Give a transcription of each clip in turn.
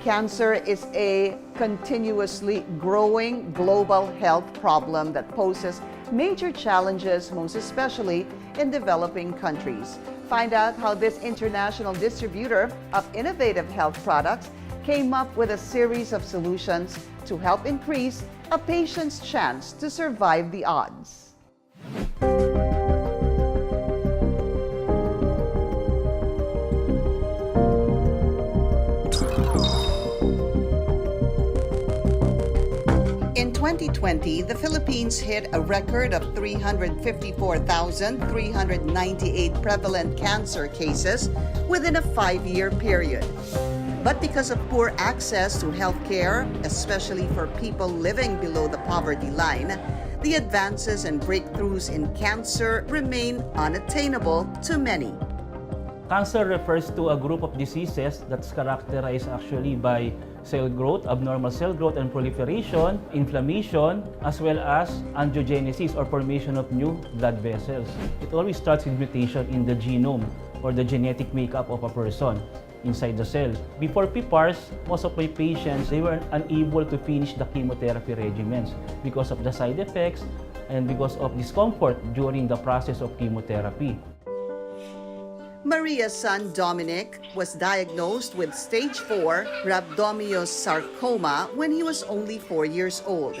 Cancer is a continuously growing global health problem that poses major challenges, most especially in developing countries. Find out how this international distributor of innovative health products came up with a series of solutions to help increase a patient's chance to survive the odds. In 2020, the Philippines hit a record of 354,398 prevalent cancer cases within a 5-year period. But because of poor access to health care, especially for people living below the poverty line, the advances and breakthroughs in cancer remain unattainable to many. Cancer refers to a group of diseases that's characterized actually by cell growth, abnormal cell growth and proliferation, inflammation, as well as angiogenesis or formation of new blood vessels. It always starts with mutation in the genome or the genetic makeup of a person inside the cell. Before PPARs, most of my patients, they were unable to finish the chemotherapy regimens because of the side effects and because of discomfort during the process of chemotherapy. Maria's son Dominic was diagnosed with stage 4 rhabdomyosarcoma when he was only 4 years old.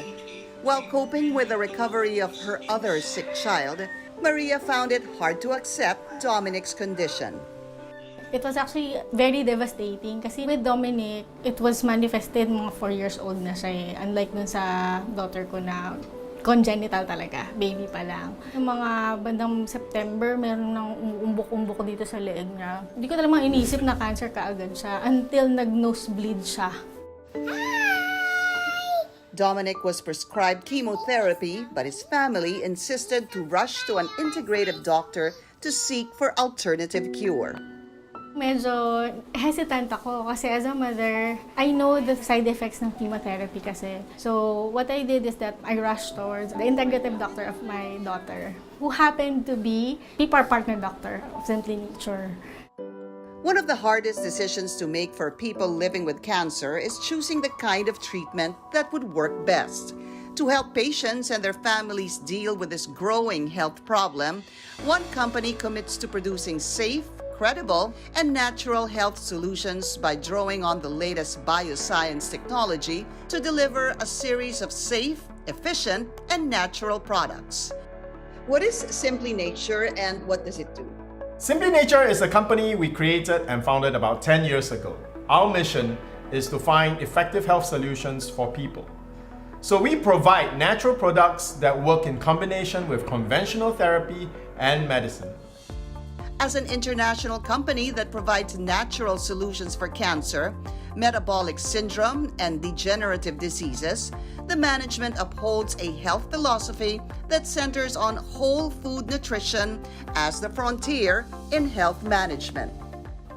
While coping with the recovery of her other sick child, Maria found it hard to accept Dominic's condition. It was actually very devastating kasi with Dominic, it was manifested mga 4 years old na siya eh. Unlike dun sa daughter ko na congenital talaga, baby pa lang. Yung mga bandang September, meron ng umuumbok-umbok dito sa leeg niya. Hindi ko talagang iniisip na cancer kaagad siya until nag-nosebleed siya. Dominic was prescribed chemotherapy, but his family insisted to rush to an integrative doctor to seek for alternative cure. Medyo hesitant ako kasi as a mother, I know the side effects ng chemotherapy kasi. So what I did is that I rushed towards the integrative doctor of my daughter, who happened to be PPAR partner doctor of Simply Nature. One of the hardest decisions to make for people living with cancer is choosing the kind of treatment that would work best. To help patients and their families deal with this growing health problem, one company commits to producing safe, credible, and natural health solutions by drawing on the latest bioscience technology to deliver a series of safe, efficient, and natural products. What is Simply Nature and what does it do? Simply Nature is a company we created and founded about 10 years ago. Our mission is to find effective health solutions for people. So we provide natural products that work in combination with conventional therapy and medicine. As an international company that provides natural solutions for cancer, metabolic syndrome, and degenerative diseases, the management upholds a health philosophy that centers on whole food nutrition as the frontier in health management.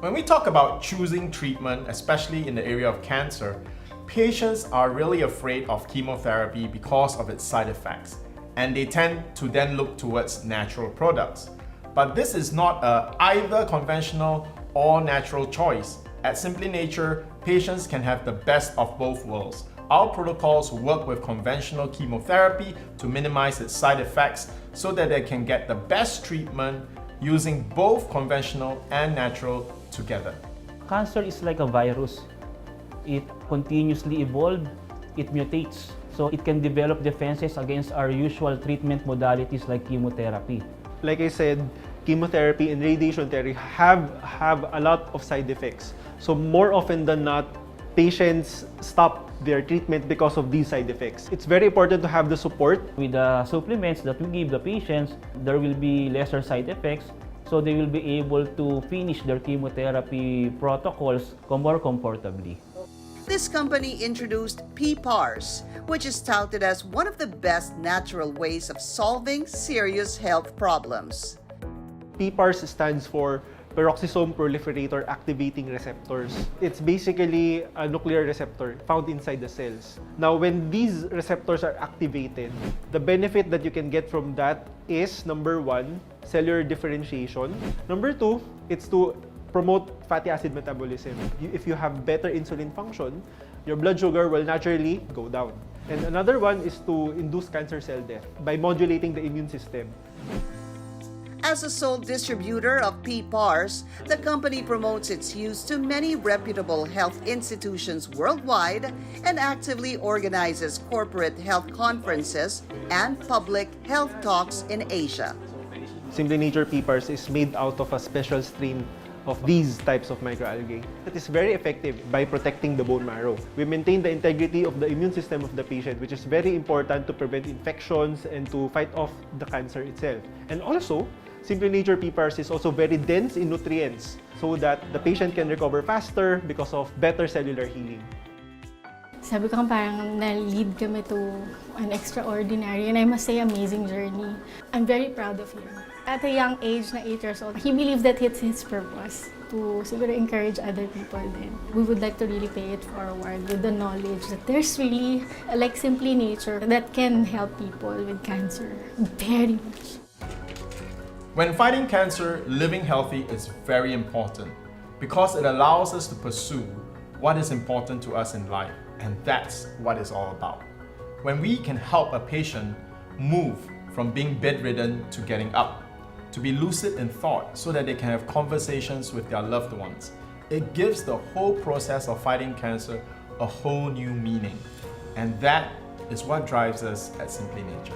When we talk about choosing treatment, especially in the area of cancer, patients are really afraid of chemotherapy because of its side effects, and they tend to then look towards natural products. But this is not either conventional or natural choice. At Simply Nature, patients can have the best of both worlds. Our protocols work with conventional chemotherapy to minimize its side effects so that they can get the best treatment using both conventional and natural together. Cancer is like a virus. It continuously evolves, it mutates, so it can develop defenses against our usual treatment modalities like chemotherapy. Like I said, chemotherapy and radiation therapy have a lot of side effects. So more often than not, patients stop their treatment because of these side effects. It's very important to have the support. With the supplements that we give the patients, there will be lesser side effects, so they will be able to finish their chemotherapy protocols more comfortably. This company introduced PPARs, which is touted as one of the best natural ways of solving serious health problems. PPARs stands for peroxisome proliferator activating receptors. It's basically a nuclear receptor found inside the cells. Now, when these receptors are activated, the benefit that you can get from that is, number one, cellular differentiation. Number two, it's to promote fatty acid metabolism. If you have better insulin function, your blood sugar will naturally go down. And another one is to induce cancer cell death by modulating the immune system. As a sole distributor of PPARs, the company promotes its use to many reputable health institutions worldwide and actively organizes corporate health conferences and public health talks in Asia. Simply Nature PPARs is made out of a special strain of these types of microalgae. It is very effective by protecting the bone marrow. We maintain the integrity of the immune system of the patient, which is very important to prevent infections and to fight off the cancer itself. And also, Simply Nature PPARs is also very dense in nutrients so that the patient can recover faster because of better cellular healing. Sabi ko parang na-lead kami to an extraordinary and I must say amazing journey. I'm very proud of him. At a young age, na 8 years old, he believed that it's his purpose to siguro encourage other people then. We would like to really pay it forward with the knowledge that there's really like Simply Nature that can help people with cancer very much. When fighting cancer, living healthy is very important because it allows us to pursue what is important to us in life, and that's what it's all about. When we can help a patient move from being bedridden to getting up, to be lucid in thought so that they can have conversations with their loved ones, it gives the whole process of fighting cancer a whole new meaning. And that is what drives us at Simply Nature.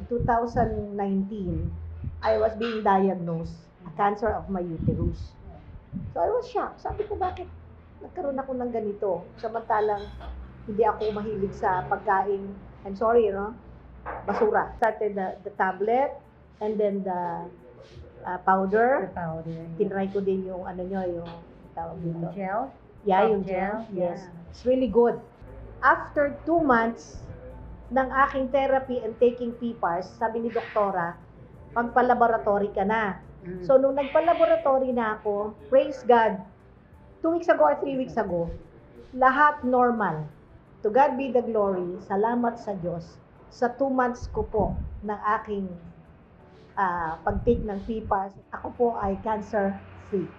In 2019, I was being diagnosed a cancer of my uterus. So I was shocked. Sabi ko, bakit nagkaroon ako ng ganito? Samantalang hindi ako mahilig sa pagkain. I'm sorry, basura. Started the tablet and then the powder. The powder. Tinry ko din yung yung tawag dito. Yung gel? Yeah, Soft yung gel. Yes. Yeah. It's really good. After 2 months ng aking therapy and taking PPARs, sabi ni doktora, magpa-laboratory ka na. So, nung nagpa-laboratory na ako, praise God, 2 weeks ago or 3 weeks ago, lahat normal. To God be the glory, salamat sa Diyos. Sa 2 months ko po ng aking pag-take ng PPARs, ako po ay cancer-free.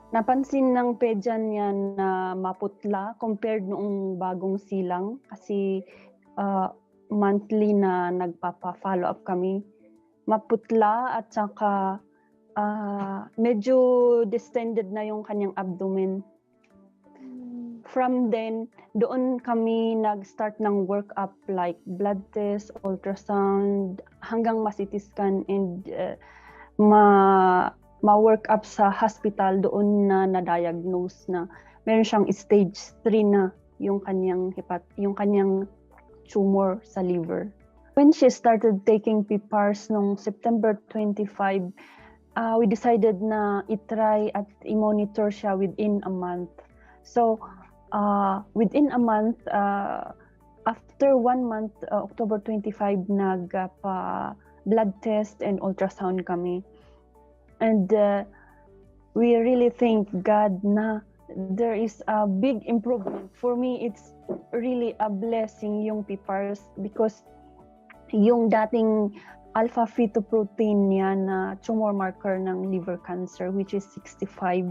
Napansin ng pedyan niya na maputla compared noong bagong silang kasi monthly na nagpapa-follow up kami. Maputla at saka medyo distended na yung kanyang abdomen. From then, doon kami nag-start ng workup like blood test, ultrasound, hanggang ma-CT scan and ma-work up sa hospital. Doon na na-diagnose na meron siyang stage 3 na yung kanyang tumor sa liver. When she started taking PPARs noong September 25, we decided na i-try at i-monitor siya within a month. So within a month, after 1 month, October 25, nagpa blood test and ultrasound kami. And we really thank God na there is a big improvement. For me, it's really a blessing yung PPARS because yung dating alpha-fetoprotein niya na tumor marker ng liver cancer, which is 65,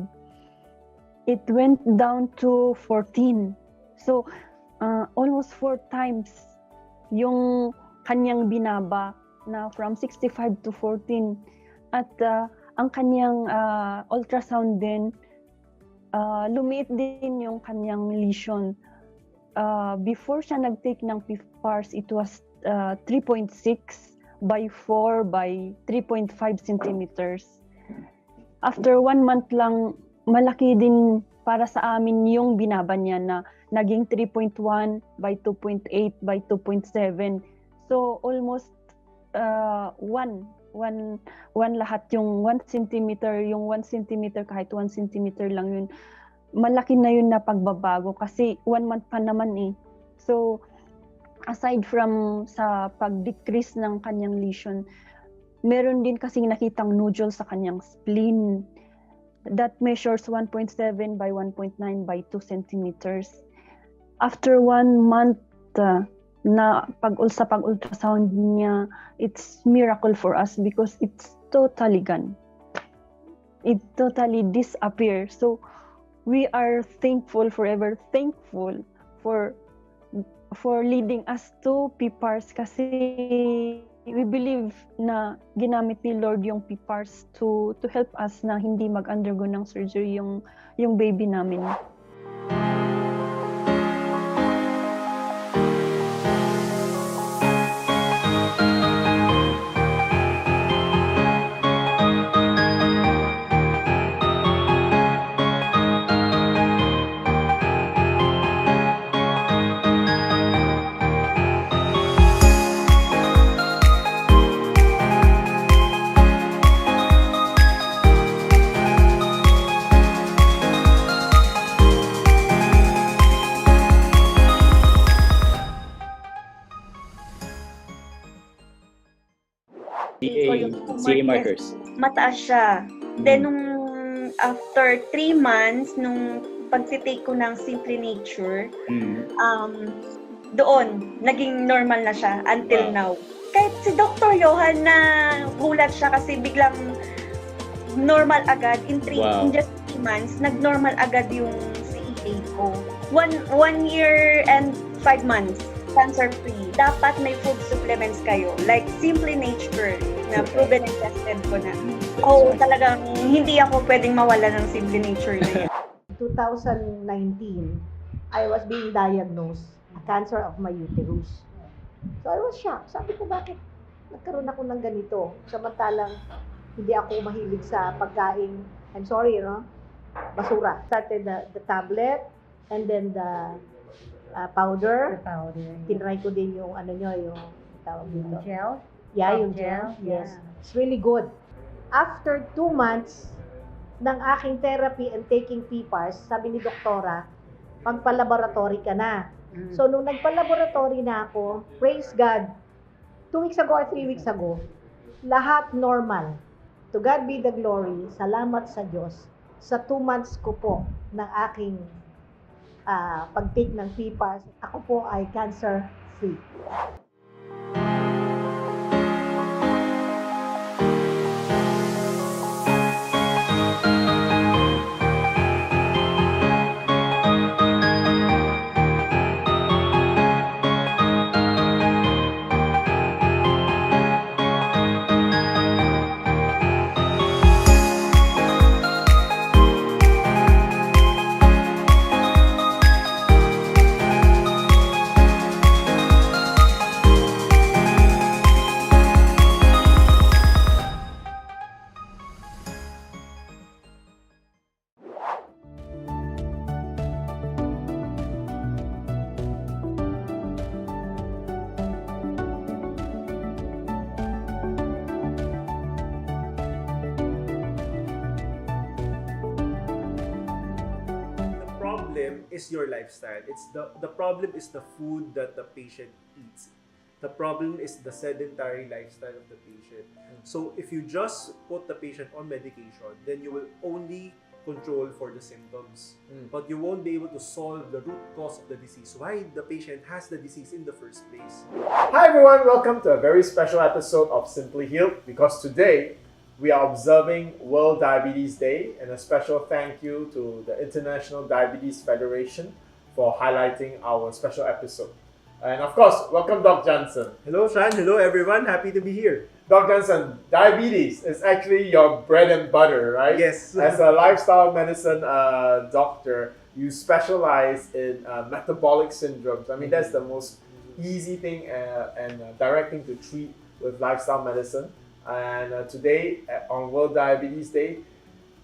it went down to 14. So, almost 4 times yung kanyang binaba na from 65 to 14. At ang kanyang ultrasound din, lumiit din yung kanyang lesion. Before siya nag-take ng PPARS, it was 3.6 by 4 by 3.5 centimeters. After 1 month lang, malaki din para sa amin yung binaba niya na naging 3.1 by 2.8 by 2.7. So almost one lahat, yung 1 centimeter, yung 1 centimeter kahit 1 centimeter lang yun. Malaki na yun na pagbabago kasi 1 month pa naman eh. So aside from sa pag-decrease ng kanyang lesion, meron din kasing nakitang nodule sa kanyang spleen that measures 1.7 by 1.9 by 2 centimeters. After 1 month na sa pag-ultrasound niya, it's miracle for us because it's totally gone. It totally disappeared. So we are thankful, forever thankful for leading us to PPARS kasi we believe na ginamit ni Lord yung PPARS to help us na hindi mag-undergo ng surgery yung baby namin. CA markers. Mataas siya. Then, nung after 3 months, nung pag-take ko ng Simply Nature, doon, naging normal na siya until now. Kahit si Dr. Johan na gulat siya kasi biglang normal agad in just 3 months, nag-normal agad yung CEA ko. 1 year and 5 months. Cancer-free. Dapat may food supplements kayo. Like Simply Nature na proven and tested ko na. Talagang hindi ako pwedeng mawala ng Simply Nature na yan. 2019, I was being diagnosed a cancer of my uterus. So I was shocked. Sabi ko, bakit nagkaroon ako ng ganito? Samantalang hindi ako mahilig sa pagkain. I'm sorry, basura. Started the tablet and then the powder. Tinry ko din yung yung tawag dito. Gel? Yeah, yung gel. Yes. It's really good. After 2 months ng aking therapy and taking PPARS, sabi ni doktora, magpa-laboratory ka na. So, nung nagpa-laboratory na ako, praise God, 2 weeks ago or 3 weeks ago, lahat normal. To God be the glory. Salamat sa Diyos. Sa 2 months ko po ng aking pag-take ng PPARS, ako po ay cancer-free. problem is your lifestyle. The problem is the food that the patient eats. The problem is the sedentary lifestyle of the patient. So if you just put the patient on medication, then you will only control for the symptoms. But you won't be able to solve the root cause of the disease, why the patient has the disease in the first place. Hi everyone, welcome to a very special episode of Simply Healed, because today we are observing World Diabetes Day, and a special thank you to the International Diabetes Federation for highlighting our special episode. And of course, welcome Doc Jansen. Hello Shan, hello everyone, happy to be here. Doc Jansen, diabetes is actually your bread and butter, right? Yes. As a lifestyle medicine doctor, you specialize in metabolic syndromes. I mean, that's the most easy thing and direct thing to treat with lifestyle medicine. And today, on World Diabetes Day,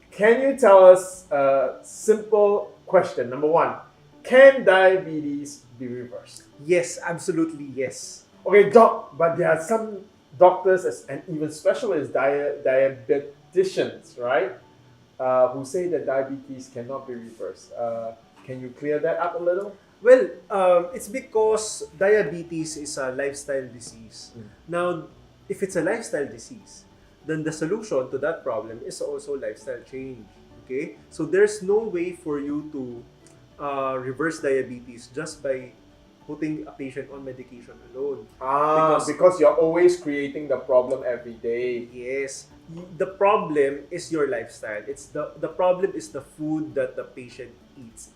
can you tell us a simple question? Number one, can diabetes be reversed? Yes, absolutely yes. Okay, doc, but there are some doctors and even specialists, diabeticians, right? Who say that diabetes cannot be reversed. Can you clear that up a little? Well, it's because diabetes is a lifestyle disease. Now, if it's a lifestyle disease, then the solution to that problem is also lifestyle change. Okay? So there's no way for you to reverse diabetes just by putting a patient on medication alone. Because you're always creating the problem every day. Yes. The problem is your lifestyle. The problem is the food that the patient eats.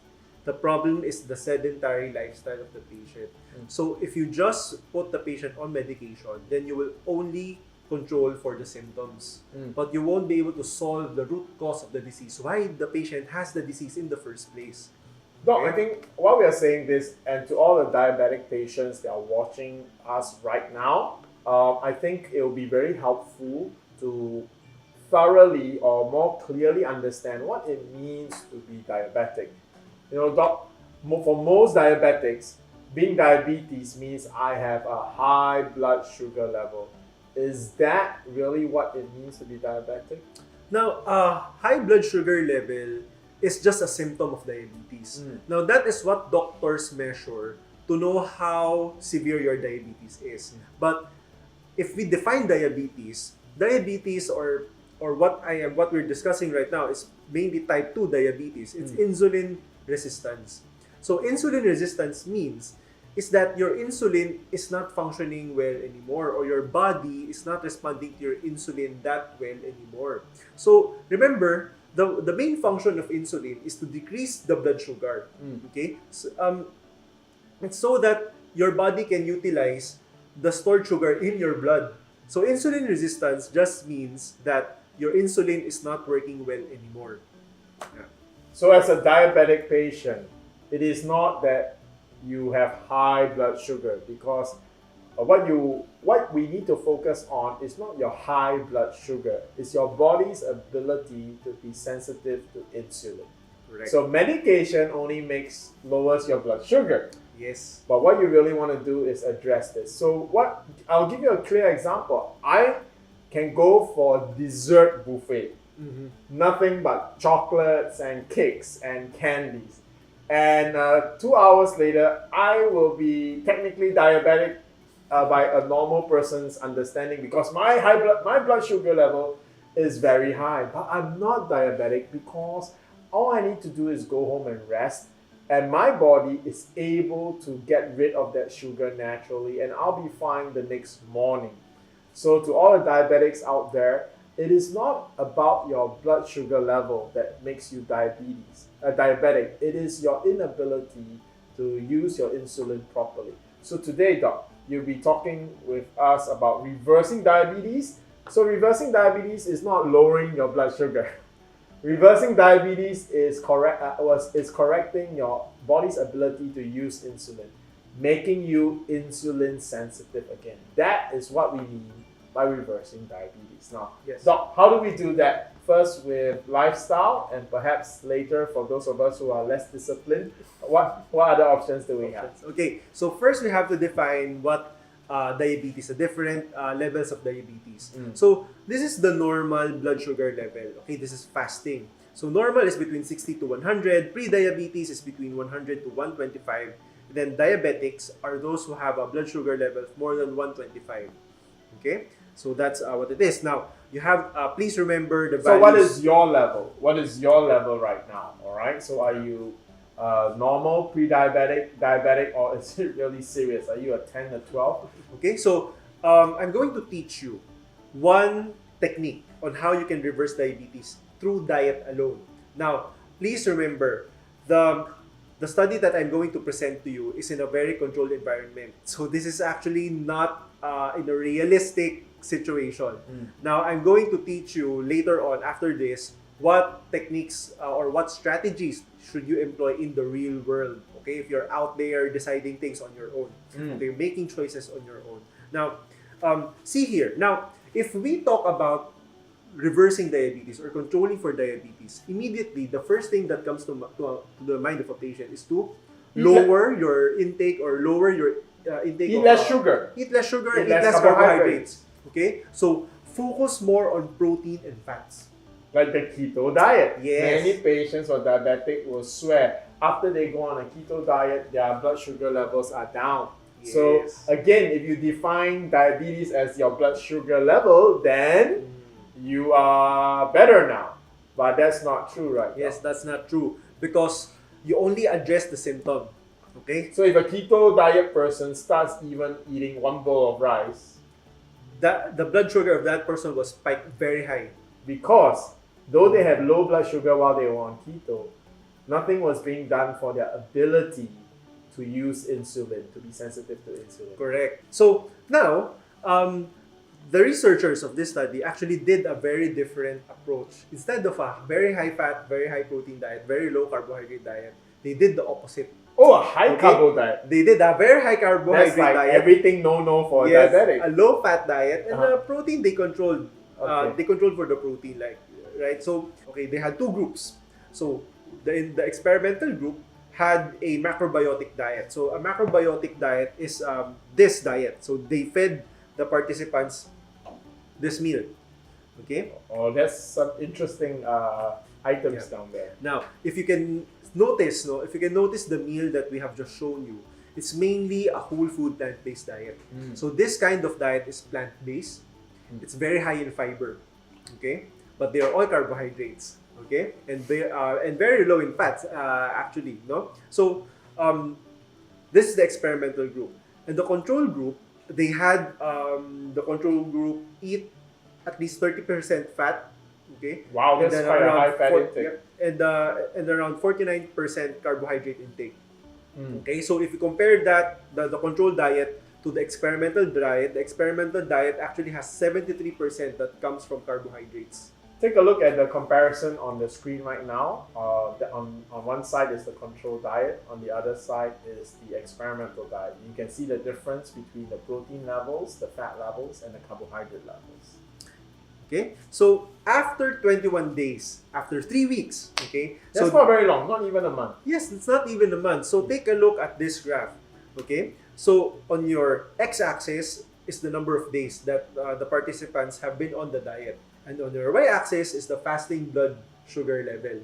The problem is the sedentary lifestyle of the patient. So if you just put the patient on medication, then you will only control for the symptoms. But you won't be able to solve the root cause of the disease, why the patient has the disease in the first place. Doc, I think while we are saying this, and to all the diabetic patients that are watching us right now, I think it will be very helpful to thoroughly or more clearly understand what it means to be diabetic. You know, Doc, for most diabetics, being diabetes means I have a high blood sugar level. Is that really what it means to be diabetic? Now, high blood sugar level is just a symptom of diabetes. Now, that is what doctors measure to know how severe your diabetes is. But if we define diabetes or what we're discussing right now is mainly type 2 diabetes. It's insulin resistance. So insulin resistance means is that your insulin is not functioning well anymore, or your body is not responding to your insulin that well anymore. So remember, the main function of insulin is to decrease the blood sugar. Okay? So, it's so that your body can utilize the stored sugar in your blood. So insulin resistance just means that your insulin is not working well anymore. Yeah. So as a diabetic patient, it is not that you have high blood sugar, because what we need to focus on is not your high blood sugar, it's your body's ability to be sensitive to insulin. Correct. So medication only lowers your blood sugar. Yes. But what you really want to do is address this. So I'll give you a clear example. I can go for a dessert buffet. Nothing but chocolates and cakes and candies. And 2 hours later, I will be technically diabetic by a normal person's understanding, because my blood sugar level is very high. But I'm not diabetic because all I need to do is go home and rest, and my body is able to get rid of that sugar naturally, and I'll be fine the next morning. So to all the diabetics out there, it is not about your blood sugar level that makes you diabetic. It is your inability to use your insulin properly. So today, Doc, you'll be talking with us about reversing diabetes. So reversing diabetes is not lowering your blood sugar. Reversing diabetes is correcting your body's ability to use insulin, making you insulin sensitive again. That is what we mean by reversing diabetes. Now, yes. Doc, how do we do that? First with lifestyle, and perhaps later for those of us who are less disciplined, what other options do we have? Okay, so first we have to define what diabetes, the different levels of diabetes. So this is the normal blood sugar level. Okay, this is fasting. So normal is between 60 to 100. Pre-diabetes is between 100 to 125. Then diabetics are those who have a blood sugar level of more than 125. Okay? So that's what it is. Now, you have, please remember the values. So what is your level? What is your level right now? All right. So are you normal, pre-diabetic, diabetic, or is it really serious? Are you a 10 or 12? Okay, so I'm going to teach you one technique on how you can reverse diabetes through diet alone. Now, please remember, the study that I'm going to present to you is in a very controlled environment. So this is actually not in a realistic situation. Now, I'm going to teach you later on after this what techniques or what strategies should you employ in the real world. Okay, if you're out there deciding things on your own, okay, making choices on your own. Now, see here. Now, if we talk about reversing diabetes or controlling for diabetes, immediately the first thing that comes to the mind of a patient is to lower your intake or lower your intake Eat of less sugar. Eat less sugar, Eat eat less less carbohydrates. carbohydrates. Okay? So focus more on protein and fats. Like the keto diet. Yes. Many patients or diabetic will swear after they go on a keto diet, their blood sugar levels are down. Yes. So again, if you define diabetes as your blood sugar level, then you are better now. But that's not true, right? Yes, that's not true because you only address the symptom. Okay? So if a keto diet person starts even eating one bowl of rice, The blood sugar of that person was spiked very high. because though they have low blood sugar while they were on keto, nothing was being done for their ability to use insulin, to be sensitive to insulin. Correct. So now, the researchers of this study actually did a very different approach. Instead of a very high fat, very high protein diet, very low carbohydrate diet, they did the opposite. Oh, a high carbo diet. They did a very high carbohydrate That's like diet. everything no for Yes, diabetic. a low fat diet, and the protein they controlled. Okay. They controlled for the protein, like, right? So okay, they had two groups. So the experimental group had a macrobiotic diet. So a macrobiotic diet is this diet. So they fed the participants this meal. Okay. Oh, that's some interesting items down there. Now, if you can notice, the meal that we have just shown you, it's mainly a whole food plant-based diet. So this kind of diet is plant-based. It's very high in fiber, okay, but they are all carbohydrates, okay, and they are and very low in fats, actually, no. So this is the experimental group, and the control group. They had the control group eat at least 30% fat. Okay. Wow, that's quite a high fat intake. And around 49% carbohydrate intake. Okay, so if you compare that, the control diet to the experimental diet actually has 73% that comes from carbohydrates. Take a look at the comparison on the screen right now. On one side is the control diet, on the other side is the experimental diet. You can see the difference between the protein levels, the fat levels, and the carbohydrate levels. Okay, so after 21 days, after 3 weeks, okay, That's not very long, not even a month. yes, it's not even a month. So take a look at this graph. Okay, so on your x-axis is the number of days that the participants have been on the diet, and on your y-axis is the fasting blood sugar level.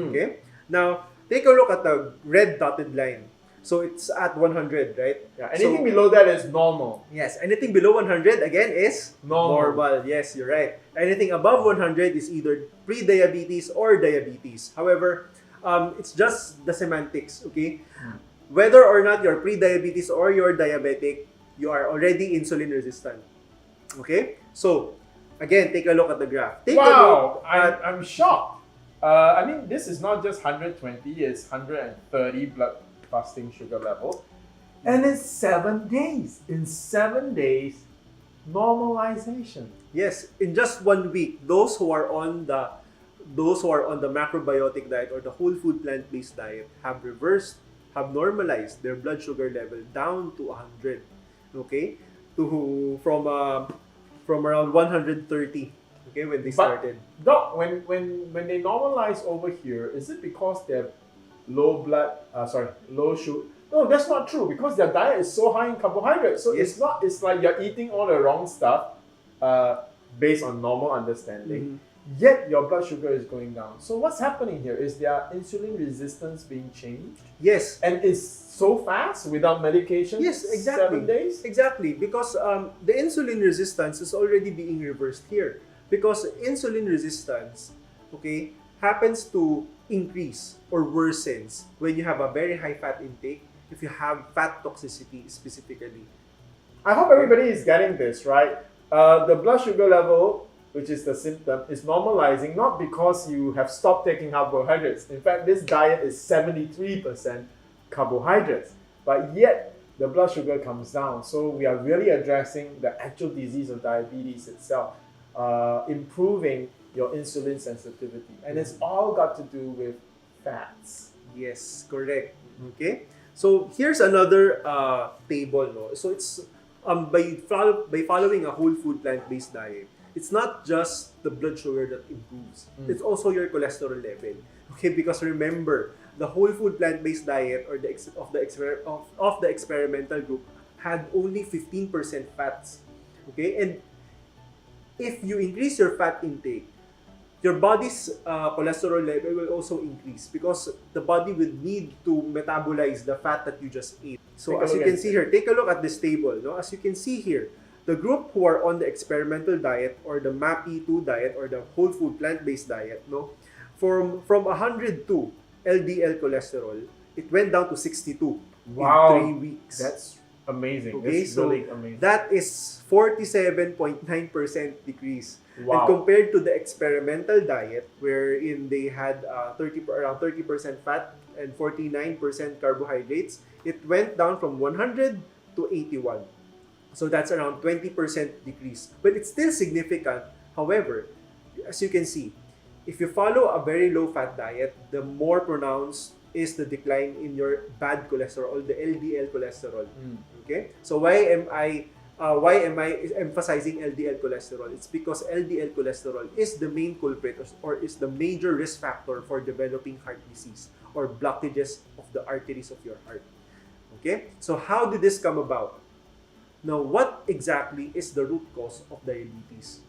Okay, now take a look at the red dotted line. So it's at 100, right? Yeah, anything below that is normal. Yes, anything below 100 again is Normal. Yes, you're right. Anything above 100 is either pre-diabetes or diabetes. However, it's just the semantics, okay? Whether or not you're pre-diabetes or you're diabetic, you are already insulin resistant. Okay? So, again, take a look at the graph. Take a Wow, look at, I'm shocked. I mean, this is not just 120, it's 130 blood fasting sugar level. And in 7 days. In 7 days, normalization. yes, in just 1 week, those who are on the macrobiotic diet or the whole food plant-based diet have normalized their blood sugar level down to 100. Okay? From around 130. Okay, when they started. Doc, when they normalize over here, is it because they're low sugar? No, that's not true, because their diet is so high in carbohydrates. So Yes. it's like you're eating all the wrong stuff based on normal understanding. yet your blood sugar is going down. So what's happening here? Is their insulin resistance being changed? Yes. And it's so fast without medication? Yes, exactly. 7 days? Exactly, because the insulin resistance is already being reversed here. Because insulin resistance, okay, happens to increase or worsens when you have a very high fat intake, if you have fat toxicity specifically. I hope everybody is getting this, right? The blood sugar level, which is the symptom, is normalizing not because you have stopped taking carbohydrates. In fact, this diet is 73% carbohydrates, but yet the blood sugar comes down. So we are really addressing the actual disease of diabetes itself, improving your insulin sensitivity. And it's all got to do with fats. Yes, correct. Okay? So here's another table. No? So it's by following a whole food plant-based diet, it's not just the blood sugar that improves. It's also your cholesterol level. Okay, because remember, the whole food plant-based diet or the experimental group had only 15% fats. Okay, and if you increase your fat intake, your body's cholesterol level will also increase because the body will need to metabolize the fat that you just ate. So as you can see here, take a look at this table. No? As you can see here, the group who are on the experimental diet or the MAPE2 diet or the whole food plant-based diet, no, from 102 LDL cholesterol, it went down to 62 in 3 weeks. That's amazing. Okay, That's so really amazing. that is 47.9% decrease. Wow. And compared to the experimental diet, wherein they had around 30% fat and 49% carbohydrates, it went down from 100 to 81. So that's around 20% decrease. But it's still significant. However, as you can see, if you follow a very low-fat diet, the more pronounced is the decline in your bad cholesterol, the LDL cholesterol. Okay? So why am I emphasizing LDL cholesterol? It's because LDL cholesterol is the main culprit or is the major risk factor for developing heart disease or blockages of the arteries of your heart. Okay? So how did this come about? Now, what exactly is the root cause of diabetes?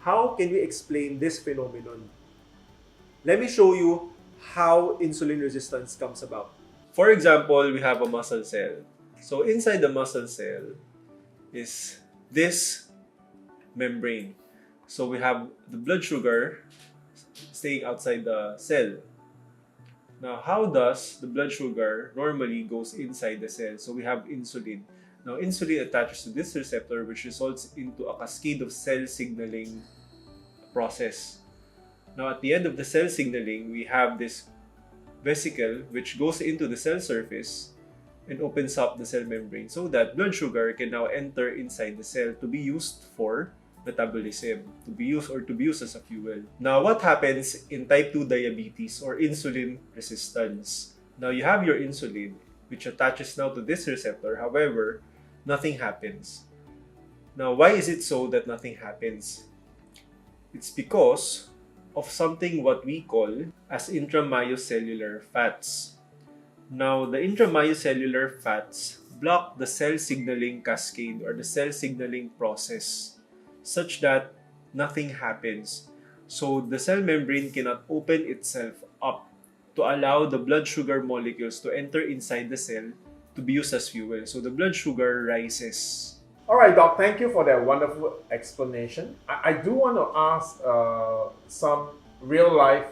How can we explain this phenomenon? Let me show you how insulin resistance comes about. For example, we have a muscle cell. So inside the muscle cell is this membrane. So we have the blood sugar staying outside the cell. Now, how does the blood sugar normally goes inside the cell? So we have insulin. Now, insulin attaches to this receptor, which results into a cascade of cell signaling process. Now, at the end of the cell signaling, we have this vesicle which goes into the cell surface and opens up the cell membrane so that blood sugar can now enter inside the cell to be used for metabolism, to be used as a fuel. Now, what happens in type 2 diabetes or insulin resistance? Now, you have your insulin which attaches now to this receptor. However, nothing happens. Now, why is it so that nothing happens? It's because of something what we call as intramyocellular fats. Now, the intramyocellular fats block the cell signaling cascade or the cell signaling process such that nothing happens. So, the cell membrane cannot open itself up to allow the blood sugar molecules to enter inside the cell to be used as fuel. So, the blood sugar rises. All right, Doc, thank you for that wonderful explanation. I do want to ask some real-life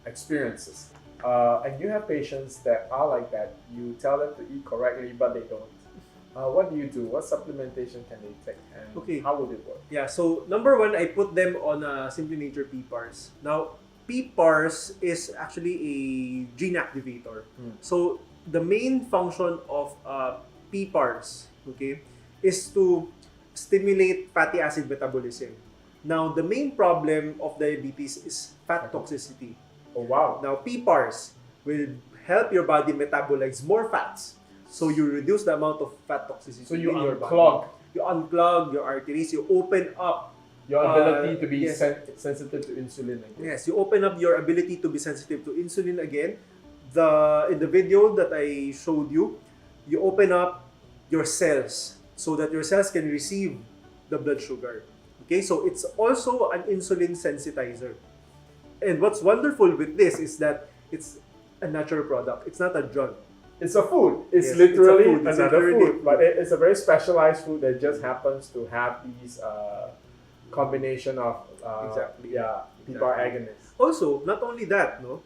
experiences. And you have patients that are like that. You tell them to eat correctly, but they don't. What do you do? What supplementation can they take? And how would it work? Yeah, so number one, I put them on Simply Nature PPARs. Now, PPARs is actually a gene activator. So, the main function of PPARs, okay, is to stimulate fatty acid metabolism. Now, the main problem of diabetes is fat toxicity. Oh, wow. Now, PPARs will help your body metabolize more fats. So, you reduce the amount of fat toxicity. So, you in your unclog. body. You unclog your arteries. You open up your ability to be sensitive to insulin again. Yes, you open up your ability to be sensitive to insulin again. In the video that I showed you, you open up your cells so that your cells can receive the blood sugar. Okay, so it's also an insulin sensitizer. And what's wonderful with this is that it's a natural product. It's not a drug. It's a food. It's Yes, literally it's a food. It's another literally food, but it's a very specialized food that just happens to have these combination of Exactly. PPAR agonists. Also, not only that, no,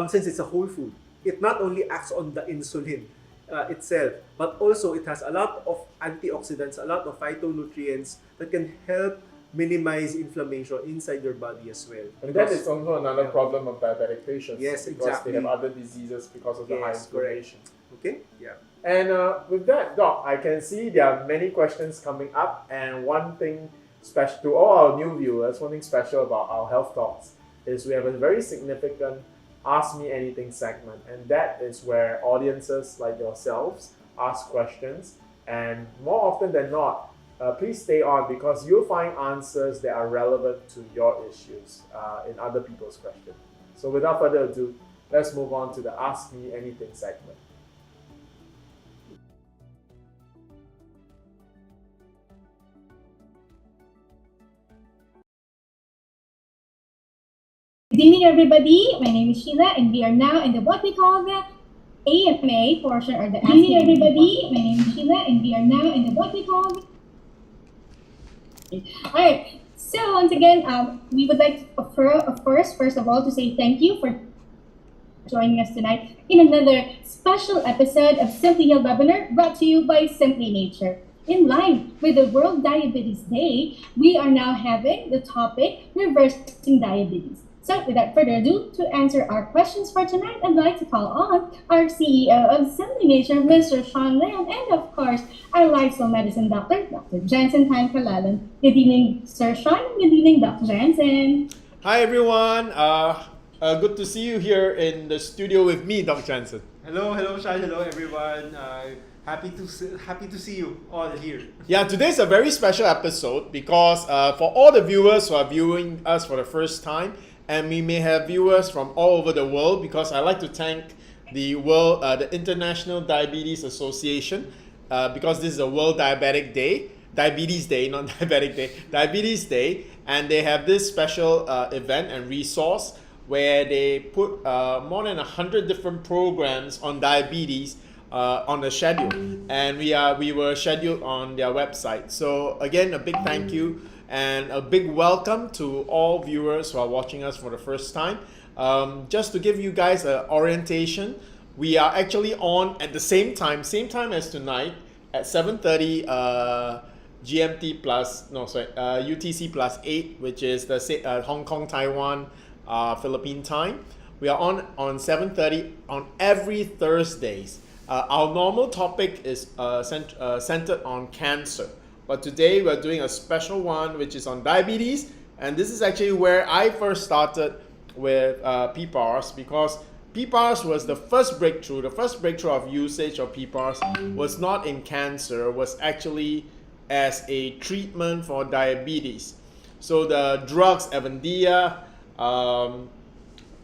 since it's a whole food, it not only acts on the insulin itself, but also it has a lot of antioxidants, a lot of phytonutrients that can help minimize inflammation inside your body as well. And that is also another problem of diabetic patients. Yes, because exactly. they have other diseases because of the high Yes, correct. inflammation. Okay? Yeah. And with that, Doc, I can see there are many questions coming up, and one thing special to all our new viewers, one thing special about our health talks is we have a very significant Ask Me Anything segment, and that is where audiences like yourselves ask questions, and more often than not, please stay on because you'll find answers that are relevant to your issues in other people's questions. So without further ado, let's move on to the Ask Me Anything segment. Good evening, everybody. My name is Sheila, and we are now in what we call the AMA portion, or the Good evening, everybody. My name is Sheila, and we are now in what we call the... All right. So once again, we would like to first of all, to say thank you for joining us tonight in another special episode of Simply Health webinar brought to you by Simply Nature. In line with the World Diabetes Day, we are now having the topic reversing diabetes. So without further ado, to answer our questions for tonight, I'd like to call on our CEO of Simply Nature, Mr. Sean Lam, and of course, our lifestyle medicine doctor, Dr. Jansen Calalan. Good evening, Sir Sean. Good evening, Dr. Jansen. Hi everyone. Good to see you here in the studio with me, Dr. Jansen. Hello, Sean. Hello, everyone. Happy to see you all here. Yeah, today's a very special episode because for all the viewers who are viewing us for the first time, and we may have viewers from all over the world, because I like to thank the International Diabetes Association, because this is a World Diabetic Day, Diabetes Day, not Diabetic Day, Diabetes Day, and they have this special event and resource where they put more than 100 different programs on diabetes on the schedule, and we were scheduled on their website. So again, a big thank you and a big welcome to all viewers who are watching us for the first time. Just to give you guys an orientation, we are actually on at the same time as tonight at 7:30 GMT UTC plus 8, which is the Hong Kong, Taiwan, Philippine time. We are on 7:30 on every Thursdays. Our normal topic is centered on cancer. But today we're doing a special one which is on diabetes, and this is actually where I first started with PPARs, because PPARs was the first breakthrough. The first breakthrough of usage of PPARs was not in cancer, was actually as a treatment for diabetes. So the drugs Avandia,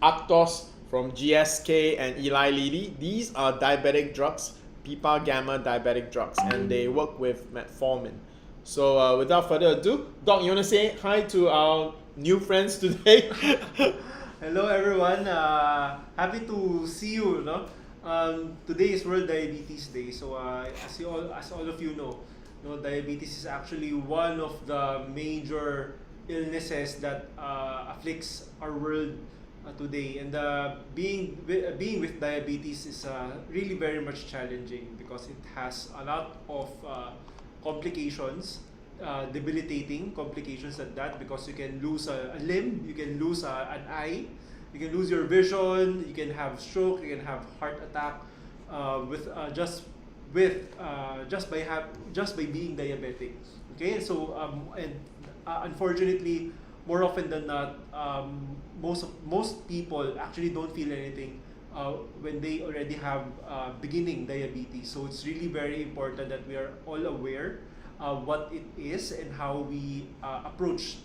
Actos from GSK and Eli Lilly, these are diabetic drugs, PPAR gamma diabetic drugs, and they work with metformin. So without further ado, Doc, you want to say hi to our new friends today? Hello, everyone. Happy to see you. Today is World Diabetes Day. So as all of you know, diabetes is actually one of the major illnesses that afflicts our world today. And being with diabetes is really very much challenging because it has a lot of complications, debilitating complications at that, because you can lose a limb, you can lose an eye, you can lose your vision, you can have stroke, you can have heart attack just by being diabetic. Okay, so unfortunately, more often than not, most people actually don't feel anything when they already have beginning diabetes. So it's really very important that we are all aware what it is and how we approach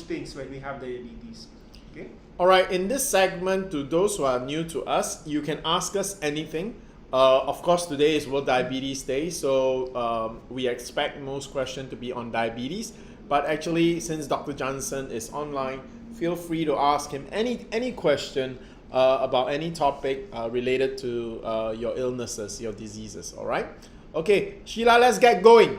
things when we have diabetes. Okay. All right. In this segment, to those who are new to us, you can ask us anything. Of course, today is World Diabetes Day, so we expect most questions to be on diabetes. But actually, since Dr. Jansen is online, feel free to ask him any question about any topic related to your illnesses, your diseases. All right? Okay, Sheila, let's get going.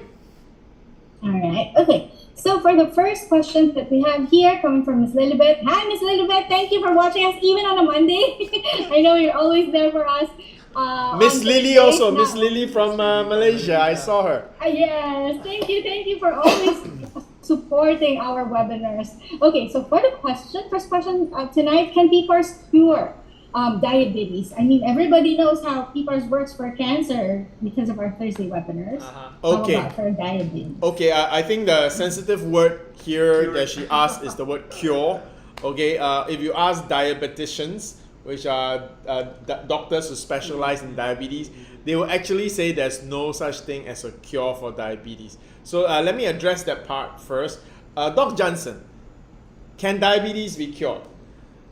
All right. Okay. So for the first question that we have here coming from Miss Lilibet. Hi, Miss Lilibet. Thank you for watching us even on a Monday. I know you're always there for us. Miss Lily also. Miss Lily from Malaysia. I saw her. Yes. Thank you. Thank you for always supporting our webinars. Okay. So for the first question tonight, can PPARs cure diabetes? I mean, everybody knows how PPARs works for cancer because of our Thursday webinars. Okay. How about for diabetes? Okay, I think the sensitive word here that she asked is the word cure. Okay, if you ask diabeticians, which are doctors who specialize in diabetes, they will actually say there's no such thing as a cure for diabetes. So let me address that part first. Dr. Jansen, can diabetes be cured?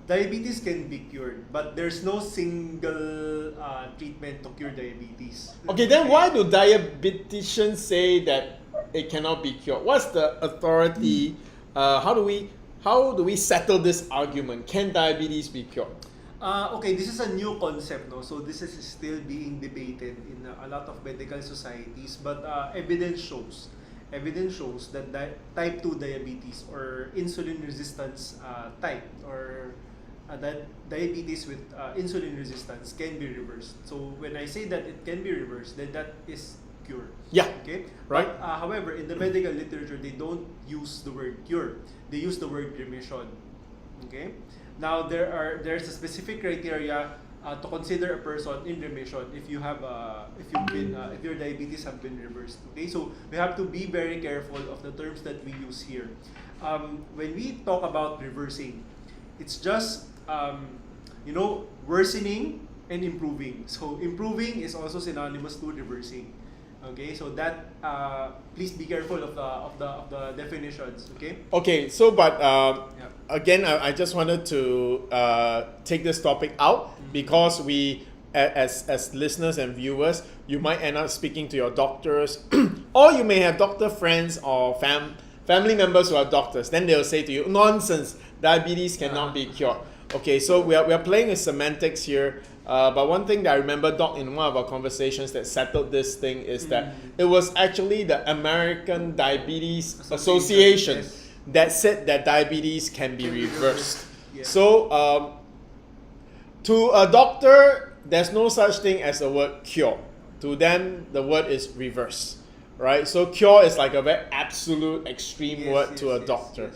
Diabetes can be cured, but there's no single treatment to cure diabetes. Okay, then why do diabeticians say that it cannot be cured? What's the authority? How do we settle this argument? Can diabetes be cured? Okay, this is a new concept, no? So this is still being debated in a lot of medical societies, but evidence shows that type 2 diabetes or insulin resistance type or that diabetes with insulin resistance can be reversed. So when I say that it can be reversed, then that is cure. Yeah. Okay. Right. But, however, in the medical literature, they don't use the word cure. They use the word remission. Okay. Now there's a specific criteria to consider a person in remission if your diabetes have been reversed. Okay. So we have to be very careful of the terms that we use here. When we talk about reversing, it's just worsening and improving. So improving is also synonymous to reversing. Okay, so that please be careful of the definitions. Okay. Okay, so but again, I just wanted to take this topic out because we, as listeners and viewers, you might end up speaking to your doctors, or you may have doctor friends or family members who are doctors. Then they'll say to you, "Nonsense, diabetes cannot be cured." Okay, so we are playing with semantics here. But one thing that I remember, Doc, in one of our conversations that settled this thing is that it was actually the American Diabetes Association that said that diabetes can be reversed. So to a doctor, there's no such thing as the word cure. To them, the word is reverse, right? So cure is like a very absolute, extreme word to a doctor.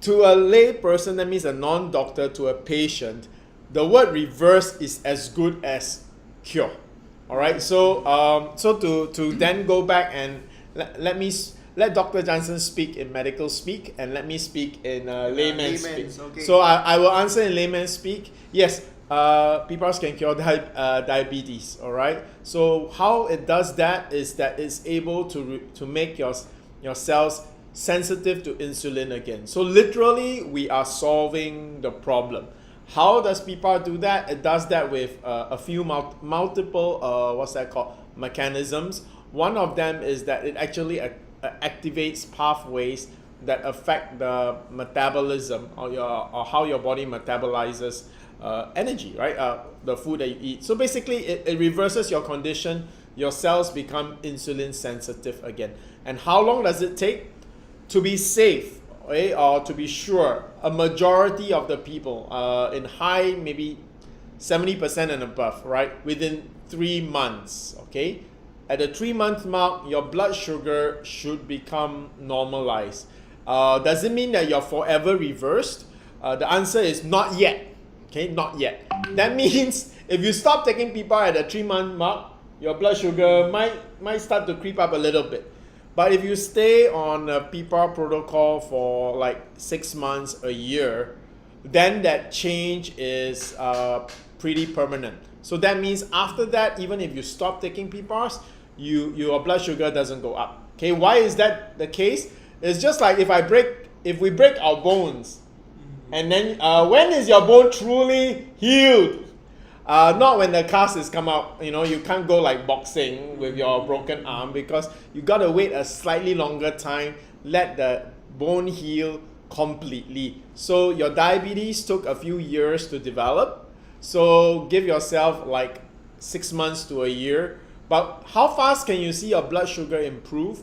To a lay person, that means a non-doctor, to a patient, the word reverse is as good as cure. All right. So to then go back and let Dr. Jansen speak in medical speak, and let me speak in layman's speak. Okay. So I will answer in layman's speak. Yes, PPARs can cure diabetes. All right. So how it does that is that it's able to make your cells sensitive to insulin again. So literally, we are solving the problem. How does PPAR do that? It does that with a few multiple mechanisms. One of them is that it actually activates pathways that affect the metabolism or how your body metabolizes energy, right? The food that you eat. So basically, it reverses your condition. Your cells become insulin sensitive again. And how long does it take? To be safe, okay, or to be sure, a majority of the people in high, maybe 70% and above, right, within 3 months, okay? At the 3-month mark, your blood sugar should become normalized. Does it mean that you're forever reversed? The answer is not yet, okay, not yet. That means if you stop taking PPAR at the 3-month mark, your blood sugar might start to creep up a little bit. But if you stay on a PPAR protocol for like 6 months, a year, then that change is pretty permanent. So that means after that, even if you stop taking PPARs, your blood sugar doesn't go up. Okay, why is that the case? It's just like if we break our bones, and then when is your bone truly healed? Not when the cast is come out. You can't go like boxing with your broken arm because you gotta wait a slightly longer time, let the bone heal completely. So your diabetes took a few years to develop. So give yourself like 6 months to a year. But how fast can you see your blood sugar improve?